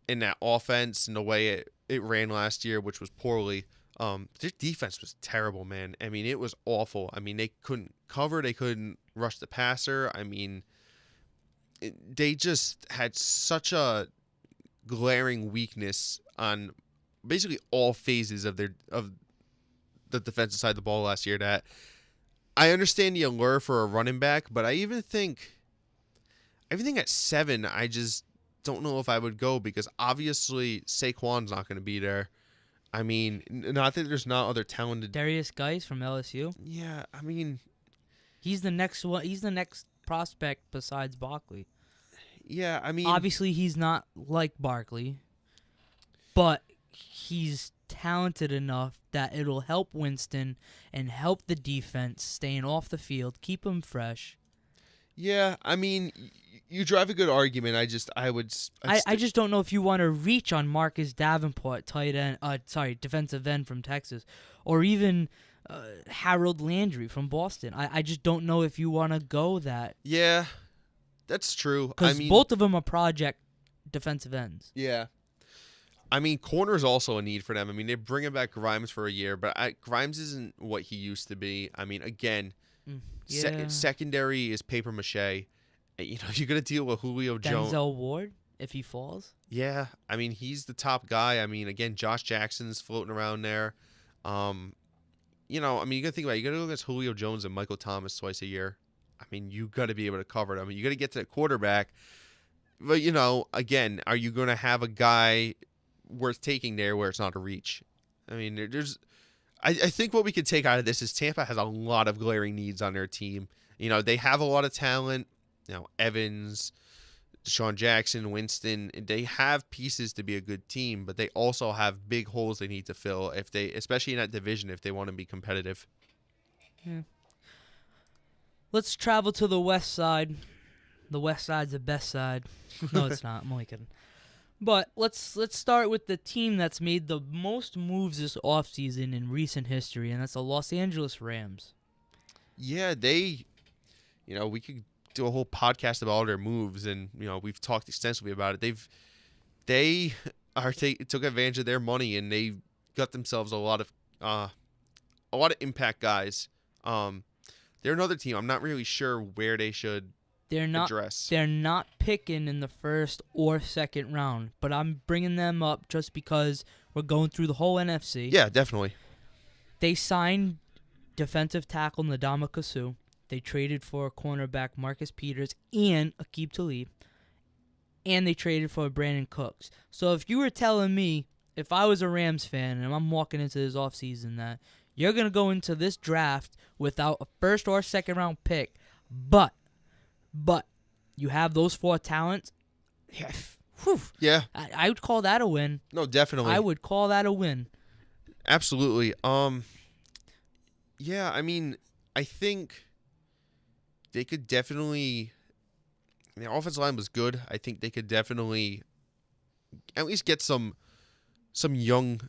in that offense and the way it ran last year, which was poorly. Their defense was terrible, man. I mean, it was awful. I mean, they couldn't cover. They couldn't rush the passer. I mean, they just had such a glaring weakness on basically all phases of the defensive side of the ball last year that I understand the allure for a running back, but I even think everything at 7, I just don't know if I would go because obviously Saquon's not going to be there. I mean, not that there's not other talented. Darius Geis from LSU. Yeah, I mean, he's the next one. He's the next prospect besides Barkley. Yeah, I mean, obviously he's not like Barkley, but he's talented enough that it'll help Winston and help the defense staying off the field, keep him fresh. Yeah, I mean, you drive a good argument. I just don't know if you want to reach on Marcus Davenport, defensive end from Texas, or even Harold Landry from Boston. I just don't know if you want to go that. Yeah. That's true. Because both of them are project defensive ends. Yeah. I mean, corner's also a need for them. I mean, they're bringing back Grimes for a year, but Grimes isn't what he used to be. I mean, again, secondary is paper mache. You're going to deal with Julio Jones. Denzel Ward, if he falls. Yeah. I mean, he's the top guy. I mean, again, Josh Jackson's floating around there. I mean, you got to think about it. You got to go against Julio Jones and Michael Thomas twice a year. I mean, you got to be able to cover them. You got to get to the quarterback. But, again, are you going to have a guy worth taking there where it's not a reach? I mean, I think what we could take out of this is Tampa has a lot of glaring needs on their team. They have a lot of talent. Evans, Deshaun Jackson, Winston. They have pieces to be a good team, but they also have big holes they need to fill, especially in that division, if they want to be competitive. Yeah. Let's travel to the west side. The west side's the best side. No, it's not. I'm only kidding. But let's start with the team that's made the most moves this offseason in recent history, and that's the Los Angeles Rams. Yeah, we could do a whole podcast about all their moves, and we've talked extensively about it. They took advantage of their money, and they got themselves a lot of impact guys. They're another team. I'm not really sure where they should address. They're not picking in the first or second round, but I'm bringing them up just because we're going through the whole NFC. Yeah, definitely. They signed defensive tackle Ndamukong Suh. They traded for cornerback Marcus Peters and Aqib Talib, and they traded for Brandon Cooks. So if you were telling me, if I was a Rams fan and I'm walking into this offseason, that you're going to go into this draft without a first or second round pick, but you have those 4 talents. Yeah. I would call that a win. No, definitely. I would call that a win. Absolutely. Yeah, I mean, I think they could definitely. Their offensive line was good. I think they could definitely at least get some young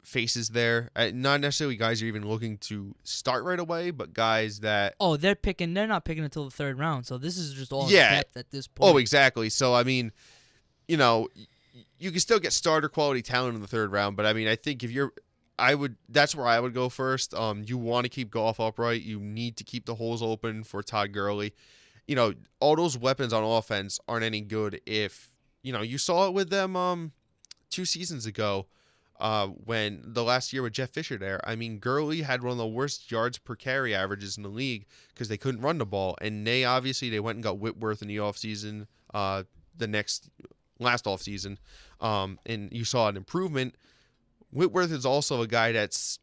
faces there. Not necessarily guys you're even looking to start right away, but guys that. Oh, they're not picking until the 3rd round. So this is just all depth at this point. Oh, exactly. So I mean, you can still get starter quality talent in the 3rd round, but I mean, I think that's where I would go first. You want to keep Goff upright. You need to keep the holes open for Todd Gurley. All those weapons on offense aren't any good if, you saw it with them 2 seasons ago when the last year with Jeff Fisher there. I mean, Gurley had one of the worst yards per carry averages in the league because they couldn't run the ball. And they went and got Whitworth in the offseason the next last offseason, and you saw an improvement. Whitworth is also a guy that's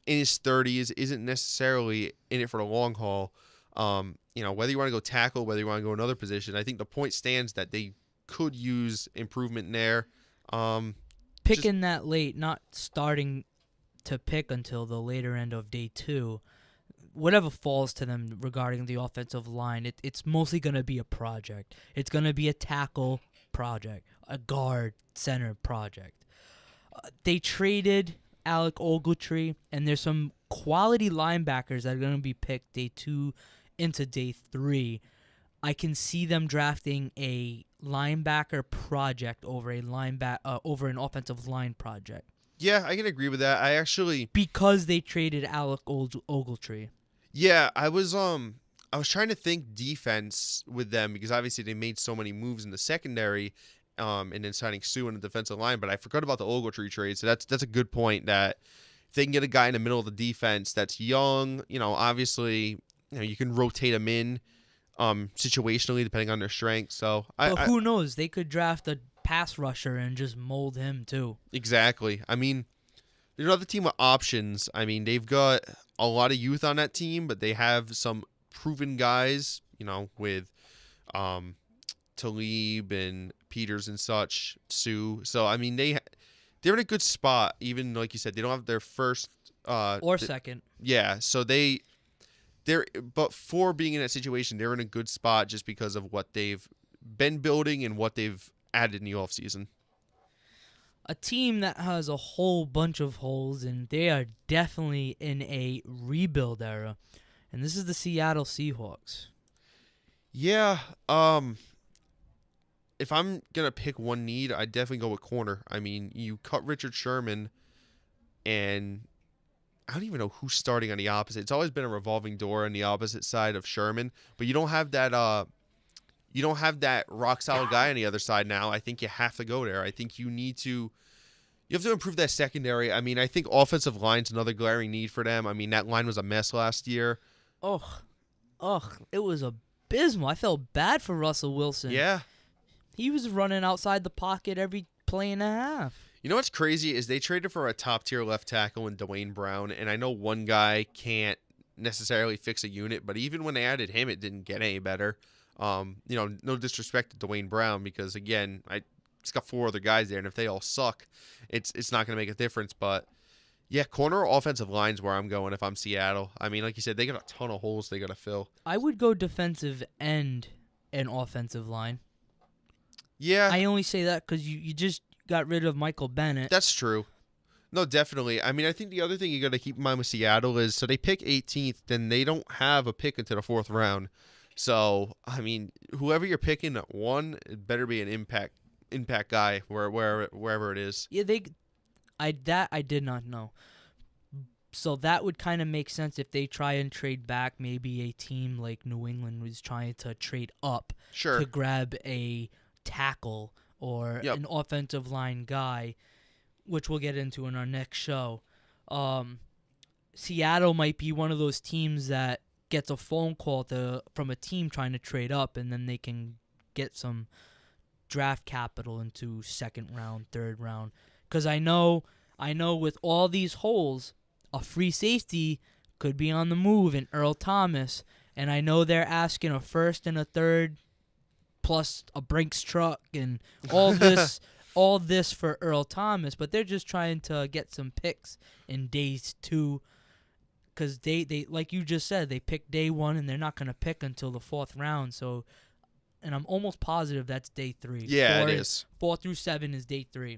in his 30s, isn't necessarily in it for the long haul. Whether you want to go tackle, whether you want to go another position, I think the point stands that they could use improvement there. Picking that late, not starting to pick until the later end of day 2, whatever falls to them regarding the offensive line, it's mostly going to be a project. It's going to be a tackle project, a guard center project. They traded Alec Ogletree, and there's some quality linebackers that are going to be picked day 2 into day 3. I can see them drafting a linebacker project over over an offensive line project. Yeah, I can agree with that. Because they traded Alec Ogletree. Yeah, I was trying to think defense with them because obviously they made so many moves in the secondary, and then signing Sue in the defensive line. But I forgot about the Ogletree trade, so that's a good point. That if they can get a guy in the middle of the defense that's young, obviously, you can rotate them in, situationally depending on their strength. So, who knows? They could draft a pass rusher and just mold him too. Exactly. I mean, they're another team with options. I mean, they've got a lot of youth on that team, but they have some proven guys, with Talib and Peters and such, Sue. So, I mean, they're in a good spot, even like you said, they don't have their first or second. Yeah, so but for being in that situation, they're in a good spot just because of what they've been building and what they've added in the offseason. A team that has a whole bunch of holes, and they are definitely in a rebuild era. And this is the Seattle Seahawks. Yeah, if I'm going to pick one need, I'd definitely go with corner. I mean, you cut Richard Sherman, and I don't even know who's starting on the opposite. It's always been a revolving door on the opposite side of Sherman, but you don't have that rock solid guy on the other side now. I think you have to go there. I think you have to improve that secondary. I mean, I think offensive line's another glaring need for them. I mean, that line was a mess last year. It was abysmal. I felt bad for Russell Wilson. Yeah. He was running outside the pocket every play and a half. You know what's crazy is they traded for a top-tier left tackle in Dwayne Brown, and I know one guy can't necessarily fix a unit, but even when they added him, it didn't get any better. No disrespect to Dwayne Brown because, again, it's got 4 other guys there, and if they all suck, it's not going to make a difference. But, yeah, corner or offensive line's where I'm going if I'm Seattle. I mean, like you said, they got a ton of holes they got to fill. I would go defensive end and offensive line. Yeah. I only say that because you just got rid of Michael Bennett. That's true. No, definitely. I mean, I think the other thing you got to keep in mind with Seattle is, so they pick 18th, then they don't have a pick into the 4th round. So, I mean, whoever you're picking at 1, it better be an impact guy wherever it is. Yeah, I did not know. So that would kind of make sense if they try and trade back. Maybe a team like New England was trying to trade up to grab a tackle or an offensive line guy, which we'll get into in our next show. Seattle might be one of those teams that gets a phone call from a team trying to trade up, and then they can get some draft capital into 2nd round, 3rd round. Because I know with all these holes, a free safety could be on the move in Earl Thomas, and I know they're asking a 1st and a 3rd plus a Brinks truck and all this for Earl Thomas, but they're just trying to get some picks in days 2, because they like you just said, they pick day 1 and they're not going to pick until the 4th round. So, and I'm almost positive that's day 3. Yeah, it is. 4 through 7 is day 3.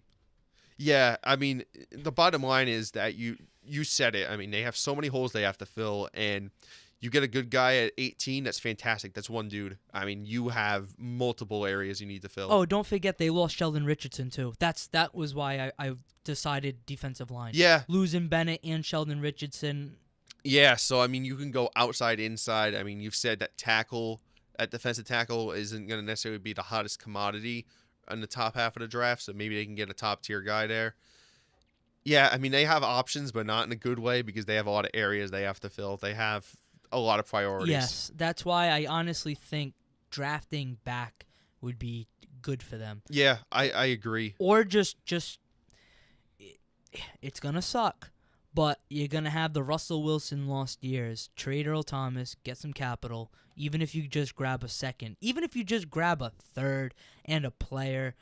Yeah, I mean, the bottom line is that you said it. I mean, they have so many holes they have to fill, and you get a good guy at 18, that's fantastic. That's one dude. I mean, you have multiple areas you need to fill. Oh, don't forget they lost Sheldon Richardson, too. That was why I decided defensive line. Yeah. Losing Bennett and Sheldon Richardson. Yeah, so, I mean, you can go outside, inside. I mean, you've said that defensive tackle isn't going to necessarily be the hottest commodity in the top half of the draft, so maybe they can get a top-tier guy there. Yeah, I mean, they have options, but not in a good way because they have a lot of areas they have to fill. They have a lot of priorities. Yes, that's why I honestly think drafting back would be good for them. Yeah, I agree. Or just it's going to suck. But you're going to have the Russell Wilson lost years. Trade Earl Thomas, get some capital, even if you just grab a second. Even if you just grab a third and a player.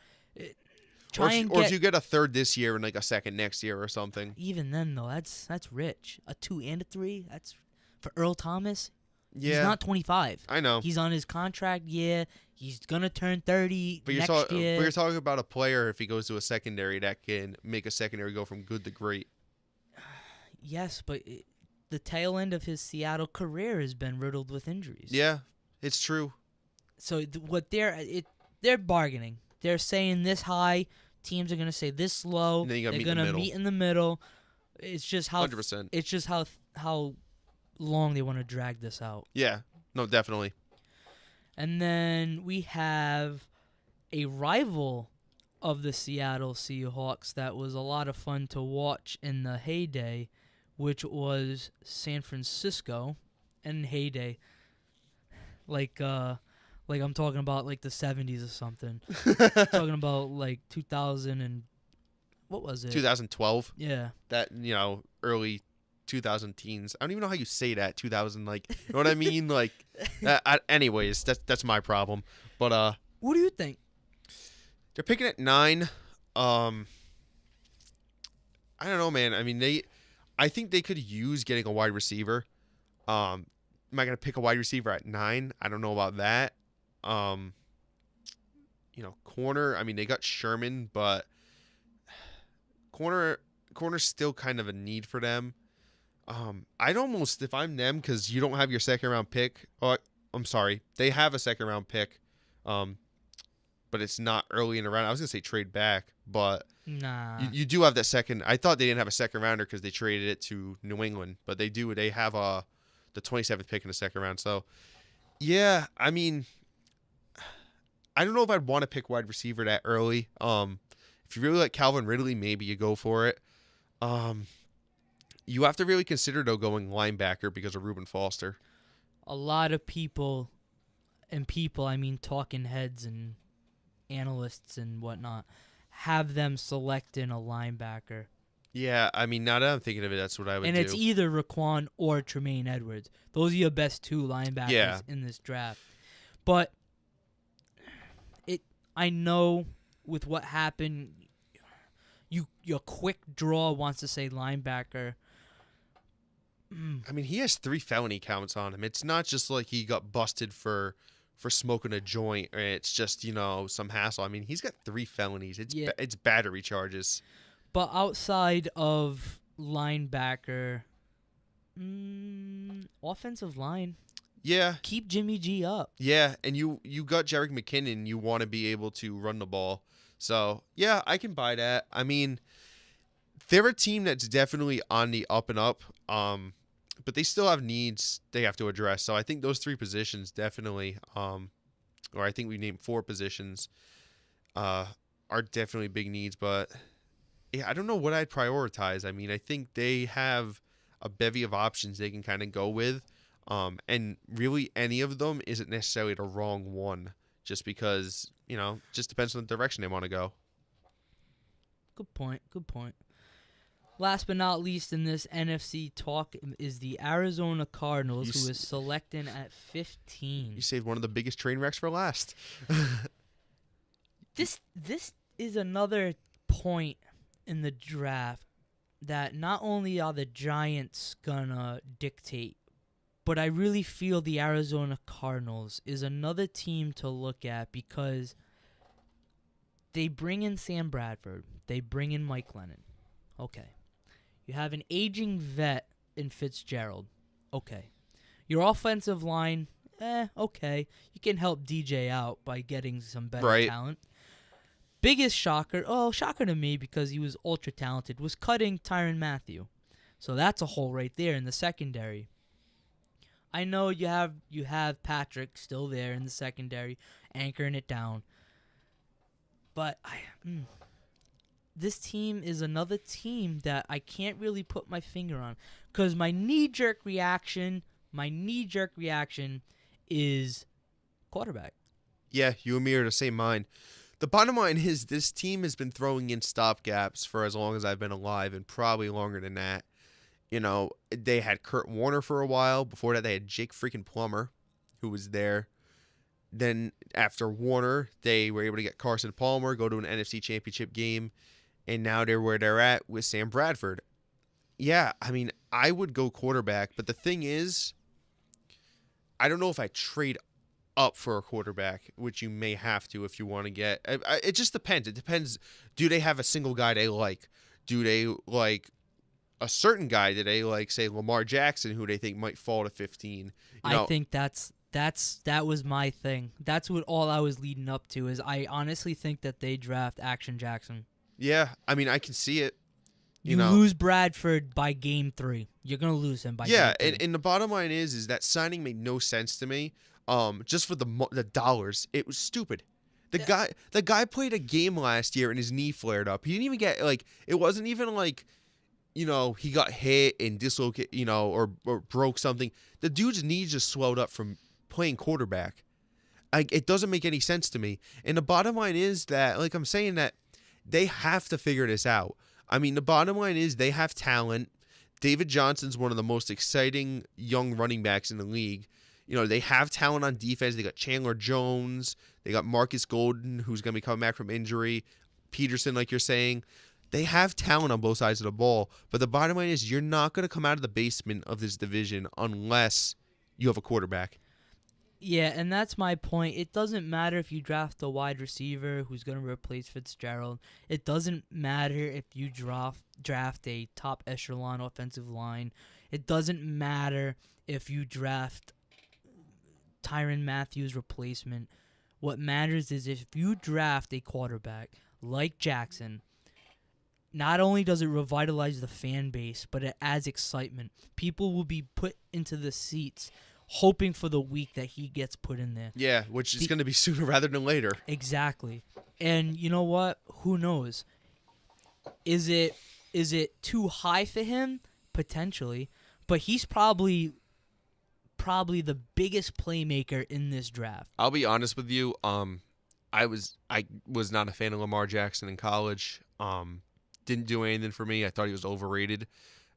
Or if you get a third this year and like a second next year or something. Even then, though, that's rich. A 2 and a 3, that's for Earl Thomas. Yeah. He's not 25. I know. He's on his contract year. He's going to turn 30 next year. But you're talking about a player, if he goes to a secondary, that can make a secondary go from good to great. Yes, but the tail end of his Seattle career has been riddled with injuries. Yeah, it's true. So what they're bargaining. They're saying this high. Teams are going to say this low. And then you They're going to meet in the middle. It's just how 100%. It's just how long they want to drag this out. Yeah. No, definitely. And then we have a rival of the Seattle Seahawks that was a lot of fun to watch in the heyday, which was San Francisco. And heyday, like I'm talking about like the 70s or something. Talking about like 2000 and what was it? 2012. Yeah. That, early 2000 teens. I don't even know how you say that. 2000, like, you know what I mean? Like, anyways, that's my problem. But what do you think? They're picking at 9. I don't know, man. I mean, I think they could use getting a wide receiver. Am I gonna pick a wide receiver at 9? I don't know about that. Corner. I mean, they got Sherman, but corner's still kind of a need for them. I'd almost, if I'm them, because you don't have your second round pick. Oh, I'm sorry, they have a second round pick. But it's not early in the round. I was gonna say trade back, but nah, you do have that second. I thought they didn't have a second rounder because they traded it to New England, but they do. They have the 27th pick in the second round. So yeah, I mean, I don't know if I'd want to pick wide receiver that early. If you really like Calvin Ridley, maybe you go for it. You have to really consider though going linebacker because of Reuben Foster. A lot of people, I mean talking heads and analysts and whatnot, have them selecting a linebacker. Yeah, I mean, now that I'm thinking of it, that's what I would do. And it's either Raquan or Tremaine Edwards. Those are your best 2 linebackers in this draft. But I know with what happened, your quick draw wants to say linebacker. I mean, he has 3 felony counts on him. It's not just like he got busted for smoking a joint, or it's just, some hassle. I mean, he's got 3 felonies. It's battery charges. But outside of linebacker, offensive line. Yeah. Keep Jimmy G up. Yeah, and you got Jerick McKinnon. You want to be able to run the ball. So, yeah, I can buy that. I mean, they're a team that's definitely on the up and up, but they still have needs they have to address. So I think those 3 positions definitely, or I think we named 4 positions, are definitely big needs. But yeah, I don't know what I'd prioritize. I mean, I think they have a bevy of options they can kind of go with, and really any of them isn't necessarily the wrong one, just because, just depends on the direction they want to go. Good point. Last but not least in this NFC talk is the Arizona Cardinals, who is selecting at 15. You saved one of the biggest train wrecks for last. This is another point in the draft that not only are the Giants gonna dictate, but I really feel the Arizona Cardinals is another team to look at because they bring in Sam Bradford. They bring in Mike Lennon. Okay. You have an aging vet in Fitzgerald. Okay. Your offensive line, okay. You can help DJ out by getting some better talent. Biggest shocker to me because he was ultra talented, was cutting Tyrann Mathieu. So that's a hole right there in the secondary. I know you have Patrick still there in the secondary, anchoring it down. But this team is another team that I can't really put my finger on, because my knee-jerk reaction is quarterback. Yeah, you and me are the same mind. the bottom line is this team has been throwing in stopgaps for as long as I've been alive, and probably longer than that. You know, they had Kurt Warner for a while. Before that, they had Jake freaking Plummer, who was there. Then after Warner, they were able to get Carson Palmer, go to an NFC Championship game, and now they're where they're at with Sam Bradford. Yeah, I mean, I would go quarterback, but the thing is, I don't know if I trade up for a quarterback, which you may have to if you want to get. It just depends. It depends. Do they have a single guy they like? Do they like a certain guy that they like, say Lamar Jackson, who they think might fall to 15? I think that was my thing. That's what all I was leading up to. Is I honestly think that they draft Action Jackson. Yeah, I mean, I can see it. You lose Bradford by game 3. You're gonna lose him by game 3. and the bottom line is that signing made no sense to me. Just for the dollars, it was stupid. The guy played a game last year and his knee flared up. He didn't even get it wasn't even like, he got hit and dislocated, or broke something. The dude's knee just swelled up from playing quarterback. It doesn't make any sense to me. And the bottom line is that, like I'm saying, that they have to figure this out. I mean, the bottom line is they have talent. David Johnson's one of the most exciting young running backs in the league. They have talent on defense. They got Chandler Jones. They got Marcus Golden, who's going to be coming back from injury. Peterson, like you're saying. They have talent on both sides of the ball. But the bottom line is you're not going to come out of the basement of this division unless you have a quarterback. Yeah, and that's my point. It doesn't matter if you draft a wide receiver who's going to replace Fitzgerald. It doesn't matter if you draft a top echelon offensive line. It doesn't matter if you draft Tyrann Mathieu's replacement. What matters is if you draft a quarterback like Jackson, not only does it revitalize the fan base, but it adds excitement. People will be put into the seats hoping for the week that he gets put in there. Yeah, which is going to be sooner rather than later. Exactly. And you know what? Who knows? Is it too high for him? Potentially. But he's probably the biggest playmaker in this draft. I'll be honest with you. I was not a fan of Lamar Jackson in college. Didn't do anything for me. I thought he was overrated.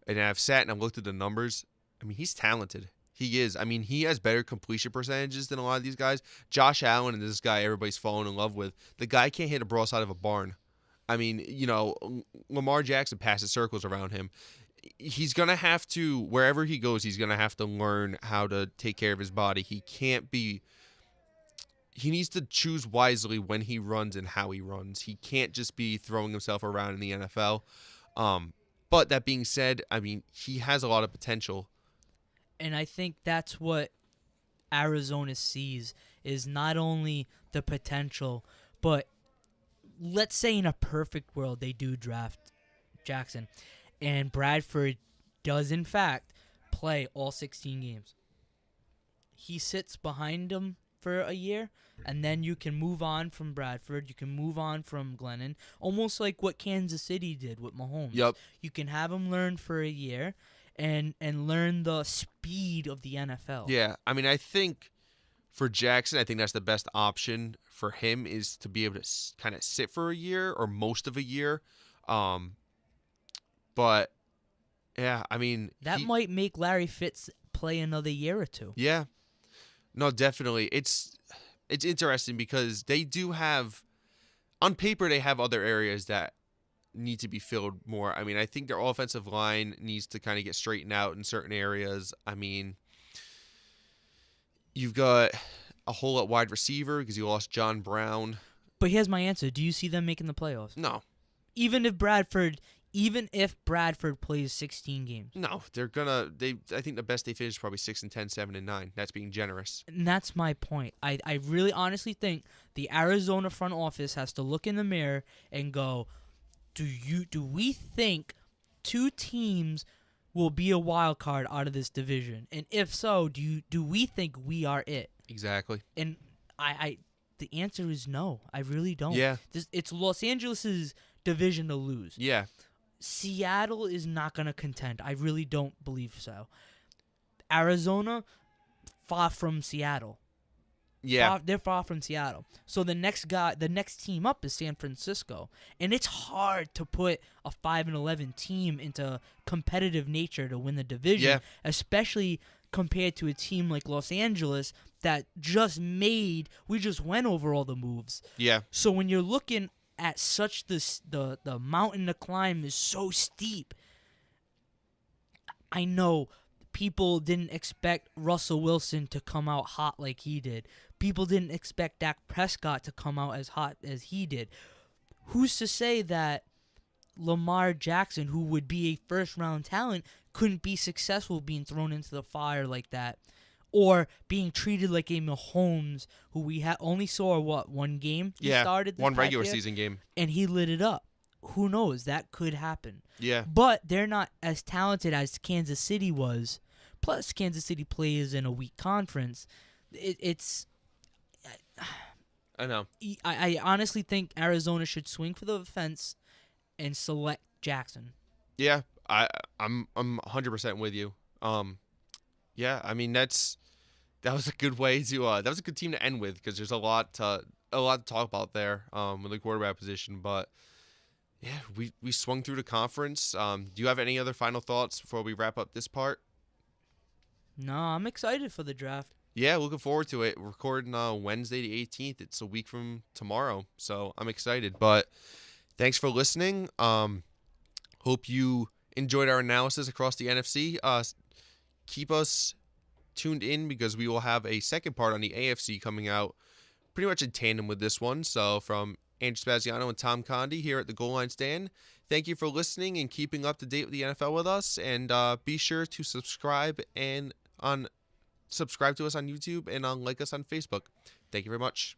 And I've sat and I've looked at the numbers. I mean, he's talented. He is. I mean, he has better completion percentages than a lot of these guys. Josh Allen and this guy everybody's falling in love with. The guy can't hit a broadside of a barn. I mean, Lamar Jackson passes circles around him. He's going to have to, wherever he goes, he's going to have to learn how to take care of his body. He needs to choose wisely when he runs and how he runs. He can't just be throwing himself around in the NFL. But that being said, I mean, he has a lot of potential. And I think that's what Arizona sees, is not only the potential, but let's say in a perfect world they do draft Jackson, and Bradford does in fact play all 16 games. He sits behind him for a year, and then you can move on from Bradford. You can move on from Glennon, almost like what Kansas City did with Mahomes. Yep. You can have him learn for a year and learn the speed of the NFL. Yeah, I mean, I think for Jackson, I think that's the best option for him, is to be able to kind of sit for a year or most of a year. But, yeah, I mean... That might make Larry Fitz play another year or two. Yeah. No, definitely. It's interesting because they do have... On paper, they have other areas that need to be filled more. I mean, I think their offensive line needs to kind of get straightened out in certain areas. I mean, you've got a hole at wide receiver because you lost John Brown. But here's my answer. Do you see them making the playoffs? No. Even if Bradford plays 16 games. No, I think the best they finished probably 6-10, 7-9. That's being generous. And that's my point. I really honestly think the Arizona front office has to look in the mirror and go, do we think two teams will be a wild card out of this division? And if so, do we think we are it? Exactly. And the answer is no. I really don't. Yeah. It's Los Angeles' division to lose. Yeah. Seattle is not going to contend. I really don't believe so. Arizona, far from Seattle. Yeah. They're far from Seattle. So the next team up is San Francisco, and it's hard to put a 5-11 team into competitive nature to win the division, Yeah. especially compared to a team like Los Angeles that we just went over all the moves. Yeah. So when you're looking at such the mountain to climb is so steep. I know people didn't expect Russell Wilson to come out hot like he did. People didn't expect Dak Prescott to come out as hot as he did. Who's to say that Lamar Jackson, who would be a first-round talent, couldn't be successful being thrown into the fire like that? Or being treated like a Mahomes, who we only saw, one game he started this one past regular year, season game. and he lit it up. Who knows? That could happen. Yeah. But they're not as talented as Kansas City was. Plus, Kansas City plays in a weak conference. I know. I honestly think Arizona should swing for the fence and select Jackson. Yeah, I'm 100% with you. Yeah, I mean that was a good way to that was a good team to end with, because there's a lot to talk about there with the quarterback position. But yeah, we swung through the conference. Do you have any other final thoughts before we wrap up this part? No, I'm excited for the draft. Yeah, looking forward to it. We're recording Wednesday the 18th. It's a week from tomorrow, so I'm excited. But thanks for listening. Hope you enjoyed our analysis across the NFC. Keep us tuned in, because we will have a second part on the AFC coming out pretty much in tandem with this one. So from Andrew Spaziano and Tom Condi here at the Goal Line Stand, thank you for listening and keeping up to date with the NFL with us. And be sure to subscribe to us on YouTube and like us on Facebook. Thank you very much.